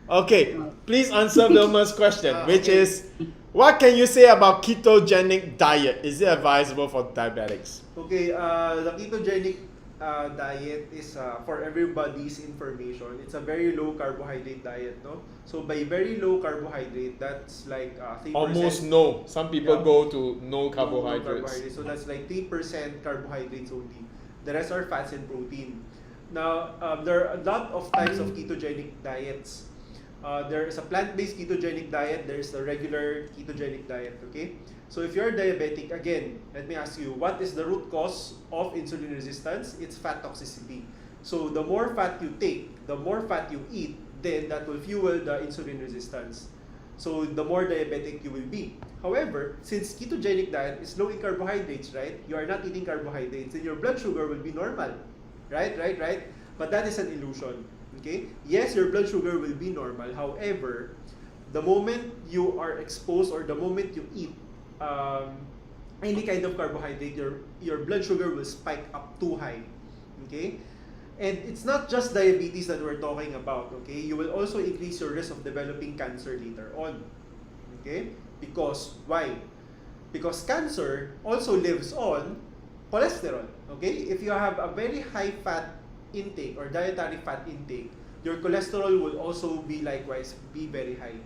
Okay, please answer Vilma's question, which is, what can you say about ketogenic diet? Is it advisable for diabetics? Okay, the ketogenic diet is for everybody's information. It's a very low carbohydrate diet, no? So by very low carbohydrate, that's like 3%. Almost no. Some people go to no carbohydrates. No carbohydrates. So that's like 3% carbohydrates only. The rest are fats and protein. Now, there are a lot of types of ketogenic diets. There is a plant-based ketogenic diet. There is a regular ketogenic diet. Okay. So if you're diabetic, again, let me ask you, what is the root cause of insulin resistance? It's fat toxicity. So the more fat you take, the more fat you eat, then that will fuel the insulin resistance. So the more diabetic you will be. However, since ketogenic diet is low in carbohydrates, right? You are not eating carbohydrates, then your blood sugar will be normal. Right? But that is an illusion. Okay? Yes, your blood sugar will be normal. However, the moment you are exposed or the moment you eat any kind of carbohydrate, your blood sugar will spike up too high. Okay? And it's not just diabetes that we're talking about. Okay? You will also increase your risk of developing cancer later on. Okay? Because why? Because cancer also lives on cholesterol. Okay? If you have a very high fat intake or dietary fat intake, your cholesterol will also be likewise be very high.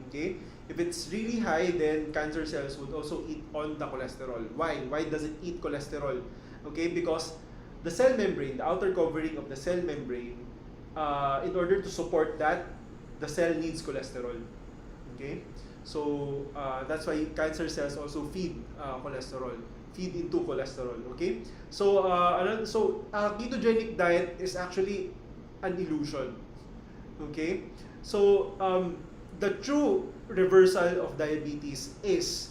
Okay? If it's really high, then cancer cells would also eat on the cholesterol. Why? Why does it eat cholesterol? Okay, because the cell membrane, the outer covering of the cell membrane, in order to support that, the cell needs cholesterol. Okay, so that's why cancer cells also feed cholesterol. feed into cholesterol. Okay, so ketogenic diet is actually an illusion. Okay, so the true reversal of diabetes is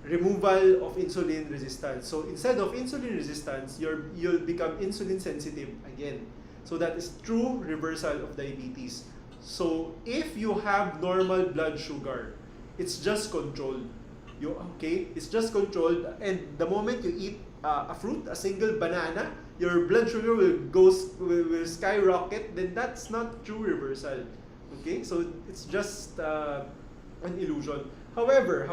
removal of insulin resistance. So instead of insulin resistance, you'll become insulin sensitive again. So that is true reversal of diabetes. So if you have normal blood sugar, it's just controlled. It's just controlled, and the moment you eat a fruit, a single banana, your blood sugar will skyrocket. Then that's not true reversal. Okay, so it's just an illusion. However,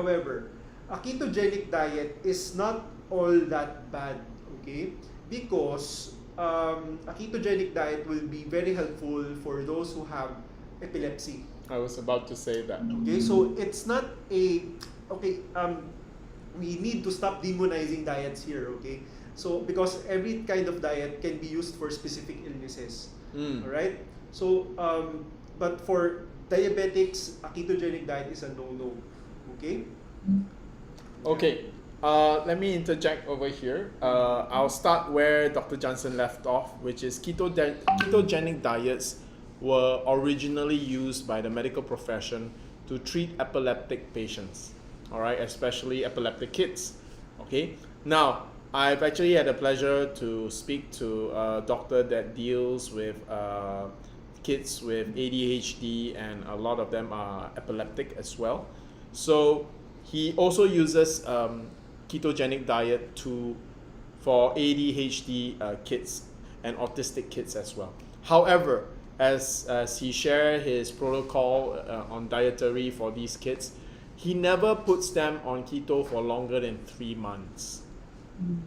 a ketogenic diet is not all that bad. Okay, because a ketogenic diet will be very helpful for those who have epilepsy. I was about to say that. Okay, so it's not a we need to stop demonizing diets here. Okay, so because every kind of diet can be used for specific illnesses. All right. So but for diabetics, a ketogenic diet is a no-no. Okay. Okay. Let me interject over here. I'll start where Dr. Jansen left off, which is ketogenic diets were originally used by the medical profession to treat epileptic patients, all right, especially epileptic kids. Okay. Now, I've actually had the pleasure to speak to a doctor that deals with kids with ADHD, and a lot of them are epileptic as well. So he also uses ketogenic diet for ADHD kids and autistic kids as well. However, as he shared his protocol on dietary for these kids, he never puts them on keto for longer than 3 months.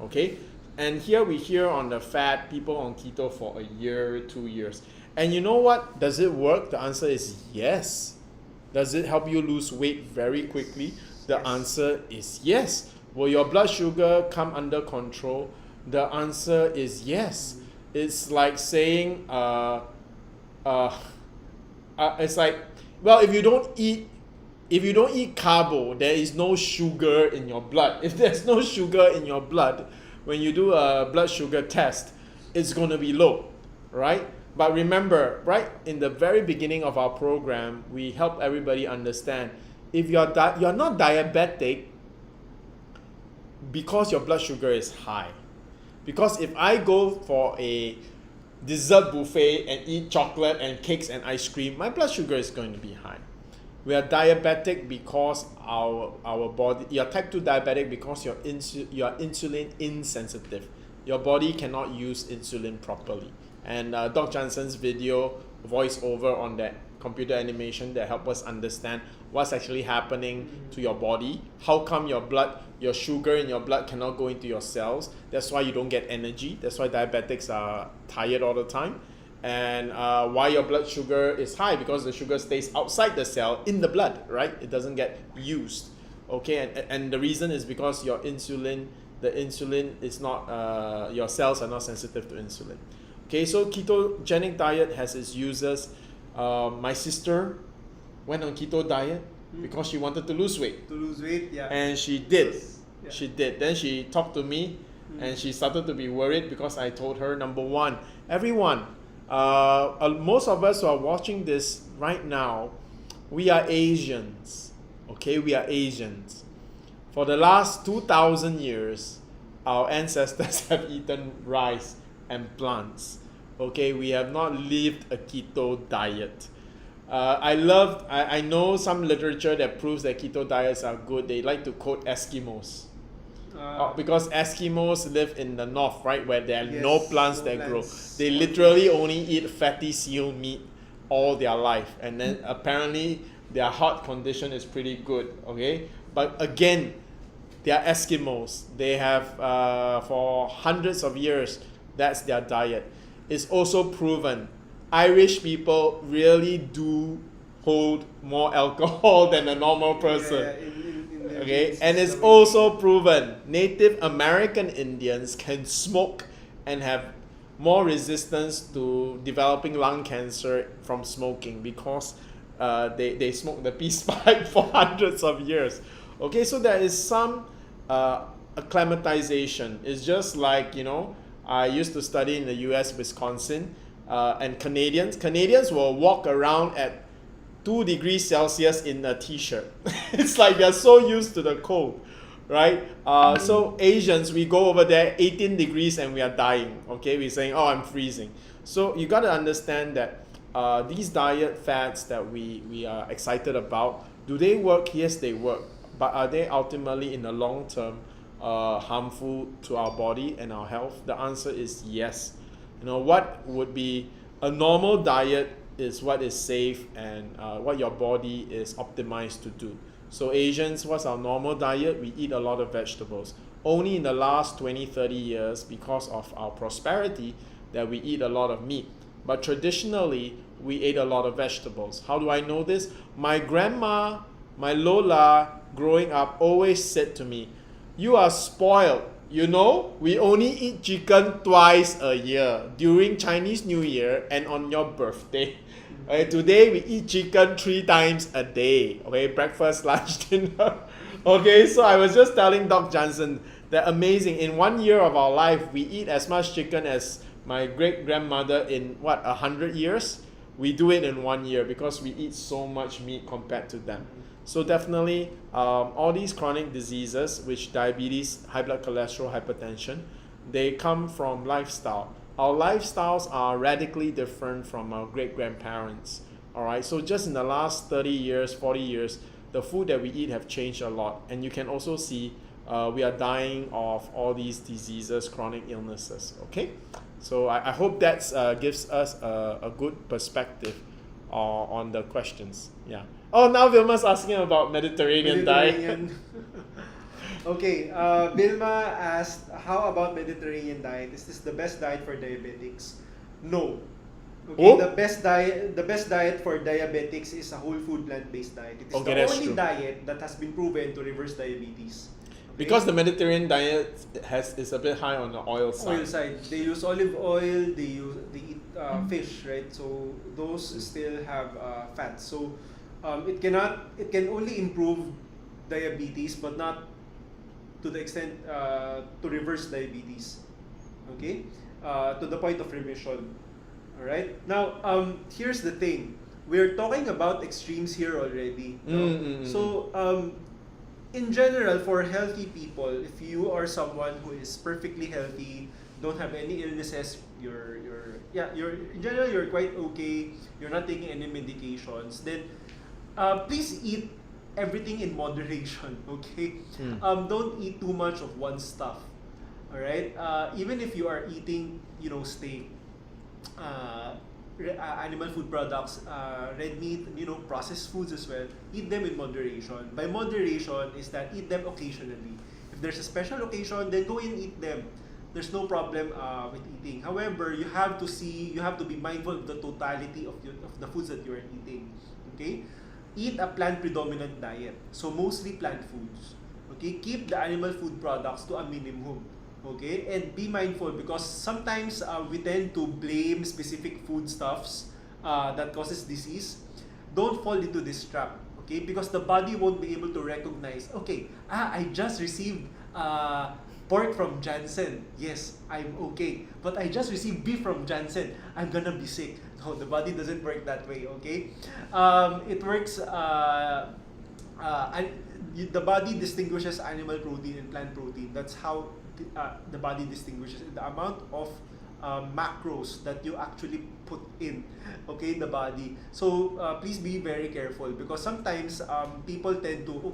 Okay, and here we hear on the fat people on keto for a year, 2 years. And you know what? Does it work? The answer is yes. Does it help you lose weight very quickly? The answer is yes. Will your blood sugar come under control? The answer is yes. It's like saying, it's like, well, if you don't eat carbo, there is no sugar in your blood. If there's no sugar in your blood, when you do a blood sugar test, it's going to be low, right? But remember, right in the very beginning of our program, we help everybody understand, if you're not diabetic because your blood sugar is high. Because if I go for a dessert buffet and eat chocolate and cakes and ice cream, my blood sugar is going to be high. We are diabetic because our body, you're type 2 diabetic because you're insulin insensitive. Your body cannot use insulin properly. And Dr. Jansen's video voiceover on that computer animation that help us understand what's actually happening to your body. How come your sugar in your blood cannot go into your cells? That's why you don't get energy. That's why diabetics are tired all the time. And why your blood sugar is high, because the sugar stays outside the cell in the blood, right? It doesn't get used. Okay, and the reason is because the insulin is not, your cells are not sensitive to insulin. Okay, so ketogenic diet has its uses. My sister went on keto diet because she wanted to lose weight. Yeah. And she did. Yeah. She did. Then she talked to me and she started to be worried because I told her, number one, everyone, most of us who are watching this right now, we are Asians. Okay, we are Asians. For the last 2,000 years, our ancestors have eaten rice and plants. Okay, we have not lived a keto diet. I know some literature that proves that keto diets are good. They like to quote Eskimos. Because Eskimos live in the north, right, where there are no plants that grow. They literally only eat fatty seal meat all their life, and then apparently their heart condition is pretty good. Okay, but again, they are Eskimos. They have for hundreds of years, that's their diet. It's also proven Irish people really do hold more alcohol than a normal person. Okay, and it's also proven Native American Indians can smoke and have more resistance to developing lung cancer from smoking because they smoke the peace pipe for hundreds of years. Okay, so there is some acclimatization. It's just like, I used to study in the US, Wisconsin, and Canadians will walk around at 2 degrees Celsius in a t-shirt. It's like they're so used to the cold, right? So Asians, we go over there 18 degrees and we are dying, okay? We're saying, oh, I'm freezing. So you got to understand that these diet fads that we are excited about, do they work? Yes, they work. But are they ultimately in the long term harmful to our body and our health? The answer is yes. What would be a normal diet is what is safe and what your body is optimized to do. So Asians, what's our normal diet? We eat a lot of vegetables. Only in the last 20, 30 years, because of our prosperity, that we eat a lot of meat. But traditionally, we ate a lot of vegetables. How do I know this? My grandma, my Lola, growing up, always said to me, you are spoiled. We only eat chicken twice a year, during Chinese New Year and on your birthday. Okay, today we eat chicken 3 times a day. Okay, breakfast, lunch, dinner. Okay, so I was just telling Doc Jansen that amazing. In 1 year of our life, we eat as much chicken as my great-grandmother in 100 years? We do it in 1 year because we eat so much meat compared to them. So definitely, all these chronic diseases, which diabetes, high blood cholesterol, hypertension, they come from lifestyle. Our lifestyles are radically different from our great-grandparents. All right, so just in the last 30 years, 40 years, the food that we eat have changed a lot. And you can also see we are dying of all these diseases, chronic illnesses. Okay, so I hope that gives us a good perspective on the questions. Yeah. Oh, now Vilma's asking about Mediterranean diet. Okay, Vilma asked, how about Mediterranean diet? Is this the best diet for diabetics? No. Okay, Oh? the best diet for diabetics is a whole food plant-based diet. It is Okay, the that's only true. diet that has been proven to reverse diabetes. Okay? Because the Mediterranean diet is a bit high on the oil side. Oil side, they use olive oil, they eat fish, right? So those still have fat. So it can only improve diabetes, but not to the extent to reverse diabetes. Okay, to the point of remission. All right. Now, here's the thing: we're talking about extremes here already. No? So, in general, for healthy people, if you are someone who is perfectly healthy, don't have any illnesses, you're in general you're quite okay. You're not taking any medications. Then, please eat everything in moderation. Okay. Don't eat too much of one stuff. All right. Even if you are eating, steak, animal food products, red meat, processed foods as well, eat them in moderation. By moderation is that eat them occasionally. If there's a special occasion, then go and eat them. There's no problem with eating. However, you have to be mindful of the totality of the foods that you are eating. Okay? Eat a plant predominant diet. So mostly plant foods. Okay? Keep the animal food products to a minimum. Okay, and be mindful because sometimes we tend to blame specific foodstuffs that causes disease. Don't fall into this trap, okay? Because the body won't be able to recognize, okay, I just received pork from Jansen. Yes, I'm okay. But I just received beef from Jansen. I'm gonna be sick. No, the body doesn't work that way, okay? It works, the body distinguishes animal protein and plant protein. That's how the body distinguishes the amount of macros that you actually put in, okay, the body. So please be very careful because sometimes people tend to,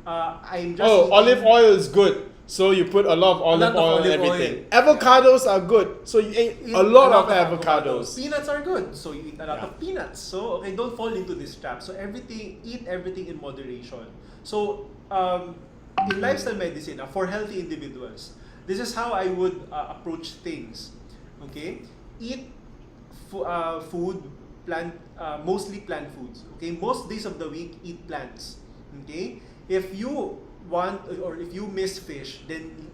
I'm just eating, olive oil is good, so you put a lot of olive oil in everything. Avocados are good, so you ate a lot of avocados. Peanuts are good, so you eat a lot of peanuts. So don't fall into this trap. So eat everything in moderation. So in lifestyle medicine, for healthy individuals, this is how I would approach things. Okay, eat food, mostly plant foods. Okay, most days of the week eat plants. Okay, if you want or if you miss fish, then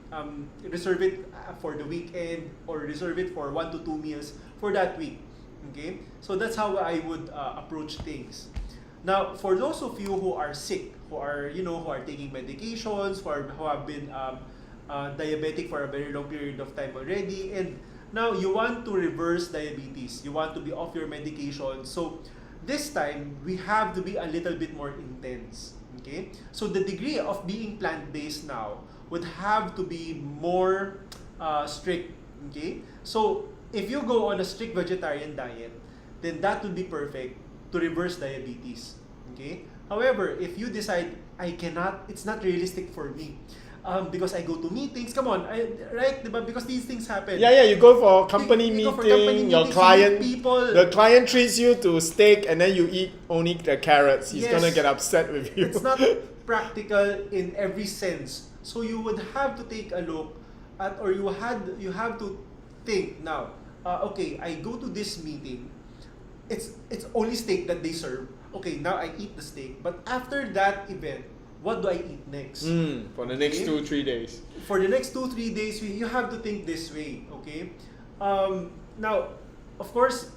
reserve it for the weekend or reserve it for 1 to 2 meals for that week. Okay, so that's how I would approach things. Now, for those of you who are sick, who are taking medications, who have been diabetic for a very long period of time already, and now you want to reverse diabetes. You want to be off your medication. So this time, we have to be a little bit more intense. Okay? So the degree of being plant-based now would have to be more strict. Okay? So if you go on a strict vegetarian diet, then that would be perfect to reverse diabetes. Okay? However, if you decide, I cannot, it's not realistic for me. Because I go to meetings, come on, right? Because these things happen. Yeah, you go for company You meeting, go for company your meetings, client, you meet people. the client treats you to steak and then you eat only the carrots. He's Yes. gonna get upset with you. It's not practical in every sense. So you would have to take a look at, or you have to think now, okay, I go to this meeting, it's only steak that they serve. Okay, now I eat the steak. But after that event, what do I eat next? For the next 2-3 days. For the next 2-3 days, you have to think this way, okay? Now, of course,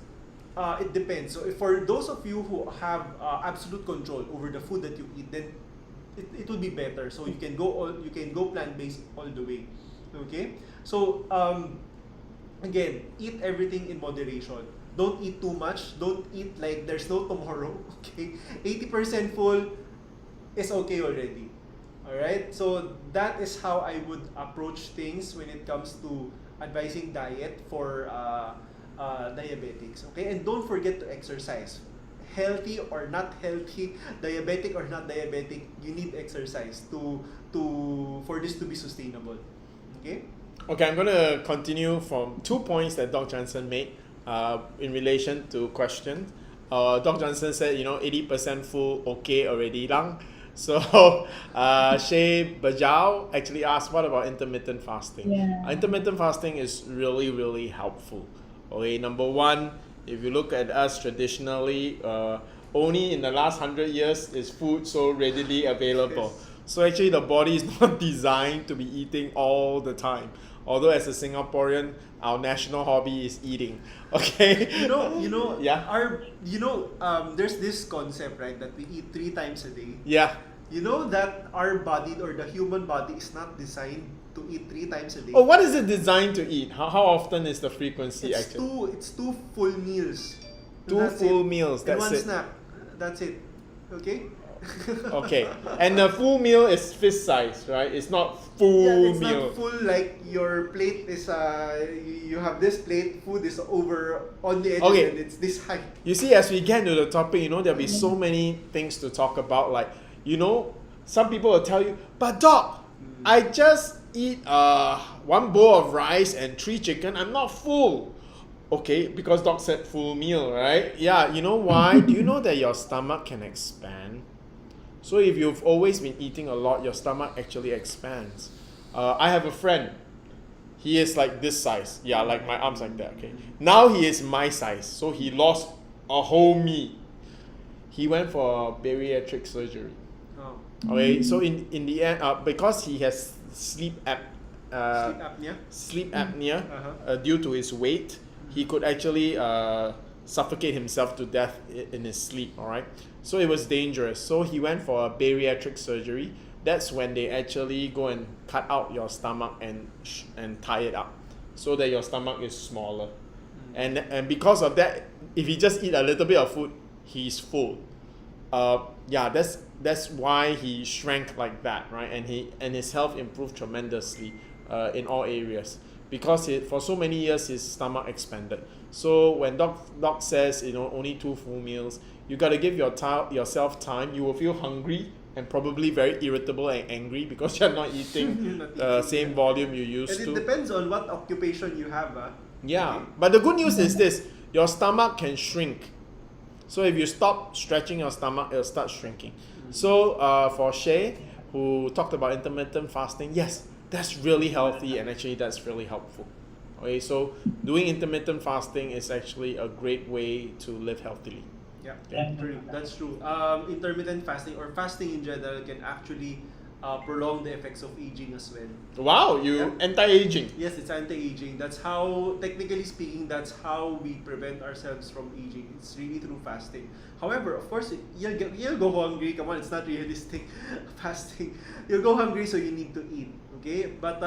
it depends. So for those of you who have absolute control over the food that you eat, then it will be better. So you can go plant-based all the way, okay? So again, eat everything in moderation. Don't eat too much. Don't eat like there's no tomorrow, okay? 80% full is okay already. Alright? So that is how I would approach things when it comes to advising diet for diabetics. Okay? And don't forget to exercise. Healthy or not healthy, diabetic or not diabetic, you need exercise for this to be sustainable. Okay? Okay, I'm going to continue from 2 points that Dr. Jansen made in relation to questions. Dr. Jansen said, 80% full, okay already lang. So, Shay Bajau actually asked, what about intermittent fasting? Yeah. Intermittent fasting is really, really helpful. Okay, number one, if you look at us traditionally, only in the last 100 years is food so readily available. Yes. So actually the body is not designed to be eating all the time. Although as a Singaporean, our national hobby is eating. Okay. Yeah. There's this concept, right, that we eat 3 times a day. Yeah. You know that our body or the human body is not designed to eat 3 times a day. Oh, what is it designed to eat? How often is the frequency actually? It's 2 full meals. 2 full meals. And That's 1 it. snack. That's it. Okay. Okay. And the full meal is fist size, right? It's not full it's meal. not full like your plate is you have this plate, food is over on the edge and it's this high. You see, as we get into the topic, there'll be so many things to talk about. Like, some people will tell you, but doc, I just eat 1 bowl of rice and 3 chicken. I'm not full. Okay, because doc said full meal, right? Yeah, you know why? Do you know that your stomach can expand? So if you've always been eating a lot, your stomach actually expands. I have a friend. He is like this size. Yeah, like my arms like that, okay? Now he is my size. So he lost a whole me. He went for bariatric surgery. Oh. Okay, so in the end, because he has sleep apnea due to his weight, he could actually suffocate himself to death in his sleep, all right? So it was dangerous. So he went for a bariatric surgery. That's when they actually go and cut out your stomach and tie it up so that your stomach is smaller. And because of that, if he just eat a little bit of food, he's full. That's why he shrank like that, right? And his health improved tremendously in all areas. Because for so many years his stomach expanded. So when doc says only 2 full meals, you got to give yourself time. You will feel hungry and probably very irritable and angry because you're not eating the same volume you used to. And it depends on what occupation you have. Yeah, but the good news is this: your stomach can shrink. So if you stop stretching your stomach, it'll start shrinking. So for Shay, who talked about intermittent fasting, yes, that's really healthy and actually that's really helpful. Okay, so doing intermittent fasting is actually a great way to live healthily. Yeah, that's true. Intermittent fasting or fasting in general can actually prolong the effects of aging as well. Wow, anti-aging. Yes, it's anti-aging. That's how, technically speaking, that's how we prevent ourselves from aging. It's really through fasting. However, of course, you'll go hungry. Come on, it's not realistic fasting. You'll go hungry, so you need to eat. Okay, but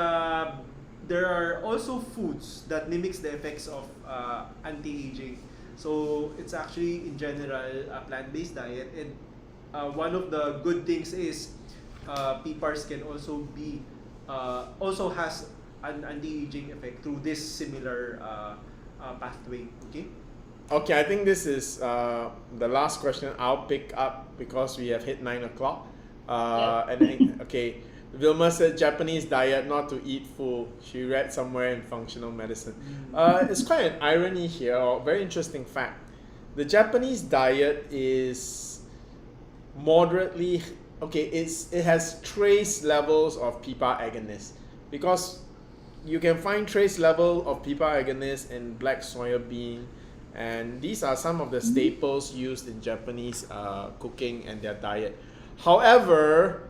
there are also foods that mimics the effects of anti-aging. So it's actually in general a plant-based diet, and one of the good things is PPARs can also be also has an anti-aging effect through this similar pathway. Okay. Okay, I think this is the last question I'll pick up because we have hit 9 o'clock. Okay, Vilma said Japanese diet not to eat full. She read somewhere in functional medicine. It's quite an irony here, or very interesting fact. The Japanese diet is moderately, okay, it has trace levels of PPAR agonists, because you can find trace level of PPAR agonists in black soya bean, and these are some of the staples used in Japanese cooking and their diet. However,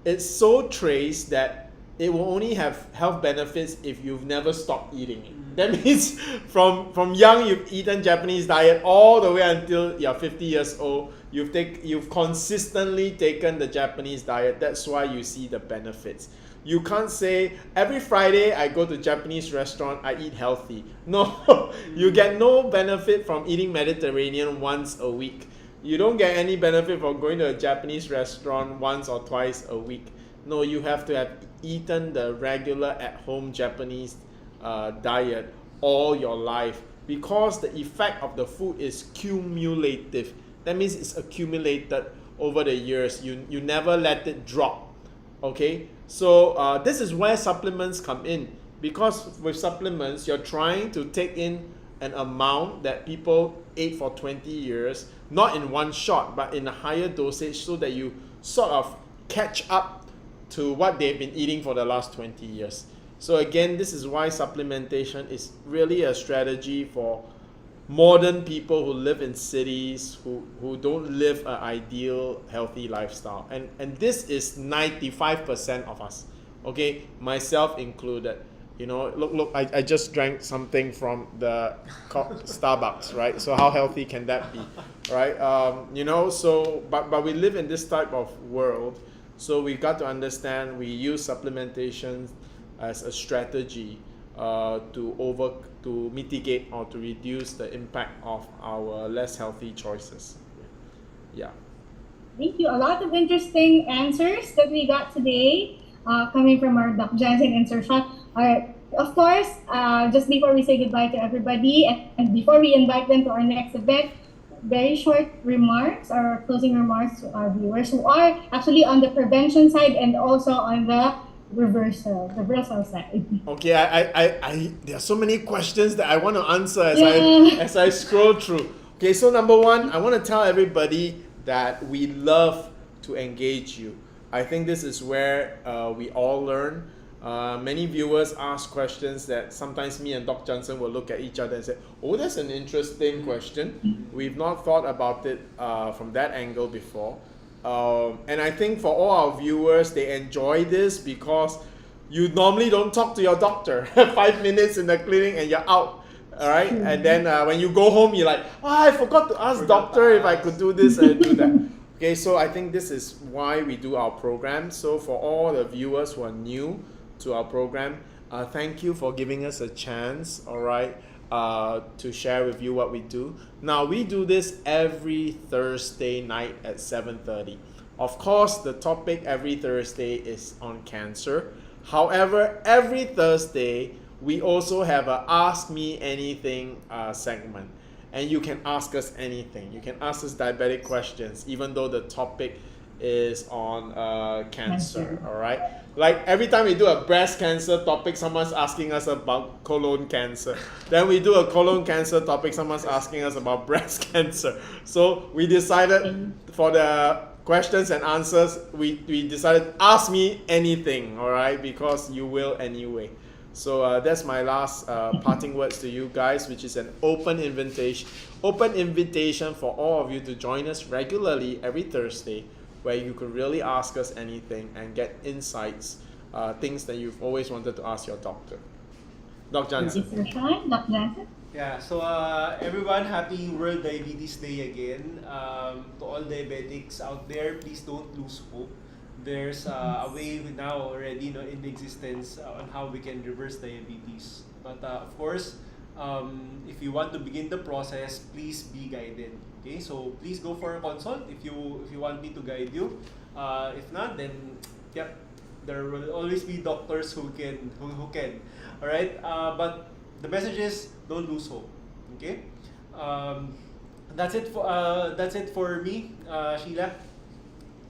it's so trace that it will only have health benefits if you've never stopped eating it. That means from young you've eaten Japanese diet all the way until you're 50 years old. You've consistently taken the Japanese diet. That's why you see the benefits. You can't say every Friday I go to Japanese restaurant, I eat healthy. No, you get no benefit from eating Mediterranean once a week. You don't get any benefit from going to a Japanese restaurant once or twice a week. No, you have to have eaten the regular at-home Japanese diet all your life, because the effect of the food is cumulative. That means it's accumulated over the years. You never let it drop. Okay, so this is where supplements come in, because with supplements you're trying to take in an amount that people ate for 20 years, not in one shot, but in a higher dosage, so that you sort of catch up to what they've been eating for the last 20 years. So again, this is why supplementation is really a strategy for modern people who live in cities, who don't live an ideal, healthy lifestyle. And this is 95% of us, okay? Myself included. You know, look, I just drank something from the Starbucks, right? So how healthy can that be, right? You know, so, but we live in this type of world, so we got to understand we use supplementation as a strategy to mitigate or to reduce the impact of our less healthy choices. Yeah. Thank you. A lot of interesting answers that we got today, coming from our Doc Jansen and Sir Sean. Of course, just before we say goodbye to everybody and before we invite them to our next event, very short remarks or closing remarks to our viewers who are actually on the prevention side and also on the reversal side. Okay, I there are so many questions that I want to answer as I scroll through. Okay, so number one, I want to tell everybody that we love to engage you. I think this is where we all learn. Many viewers ask questions that sometimes me and Dr. Jansen will look at each other and say, oh, that's an interesting question. We've not thought about it from that angle before. And I think for all our viewers, they enjoy this because you normally don't talk to your doctor 5 minutes in the clinic and you're out. All right. And then when you go home, you're like, oh, I forgot to ask doctor if I could do this and do that. Okay, so I think this is why we do our program. So for all the viewers who are new to our program, thank you for giving us a chance, all right, to share with you what we do. Now, we do this every Thursday night at 7:30. Of course, the topic every Thursday is on cancer. However, every Thursday, we also have a Ask Me Anything segment. And you can ask us anything. You can ask us diabetic questions, even though the topic is on cancer, all right? Like every time we do a breast cancer topic, someone's asking us about colon cancer. Then we do a colon cancer topic, someone's asking us about breast cancer. So we decided for the questions and answers, we decided ask me anything, all right? Because you will anyway. So that's my last parting words to you guys, which is an open invitation for all of you to join us regularly every Thursday, where you could really ask us anything and get insights, things that you've always wanted to ask your doctor. Dr. Jansen. Dr. Jansen. Yeah, so everyone, happy World Diabetes Day again. To all diabetics out there, please don't lose hope. there's a way now already in existence on how we can reverse diabetes. But of course, if you want to begin the process, please be guided. Okay, so please go for a consult if you want me to guide you. If not, then yep, there will always be doctors who can. All right, but the message is don't lose hope. Okay, that's it for me, Sheila.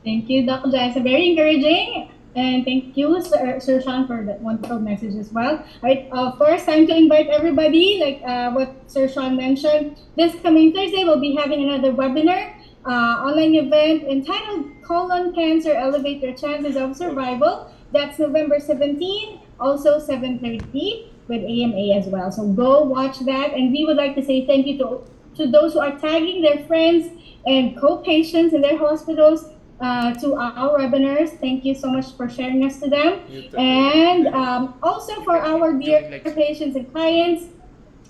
Thank you, Dr. Jansen. Very encouraging. And thank you, Sir Sean, for that wonderful message as well. All right, first, time to invite everybody, like what Sir Sean mentioned. This coming Thursday, we'll be having another webinar, online event entitled Colon Cancer, Elevate Your Chances of Survival. That's November 17, also 7:30 with AMA as well. So go watch that. And we would like to say thank you to those who are tagging their friends and co-patients in their hospitals to our webinars. Thank you so much for sharing us to them. And also for our dear patients and clients,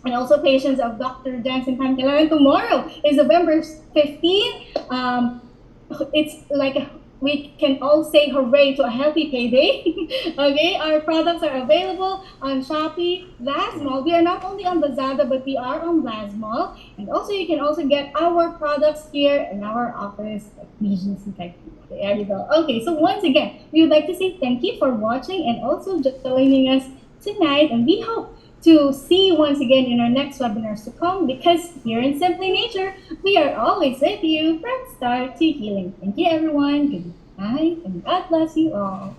and also patients of Dr. Jansen Calalan. Tomorrow is November 15. It's like we can all say hooray to a healthy payday. Okay, our products are available on Shopee, Lazmall. We are not only on Lazada, but we are on Lazmall. And also, you can also get our products here in our office at Regency Tech. There you go. Okay, so once again, we would like to say thank you for watching and also joining us tonight. And we hope to see you once again in our next webinars to come, because here in Simply Nature, we are always with you from start to healing. Thank you, everyone. Good night, and God bless you all.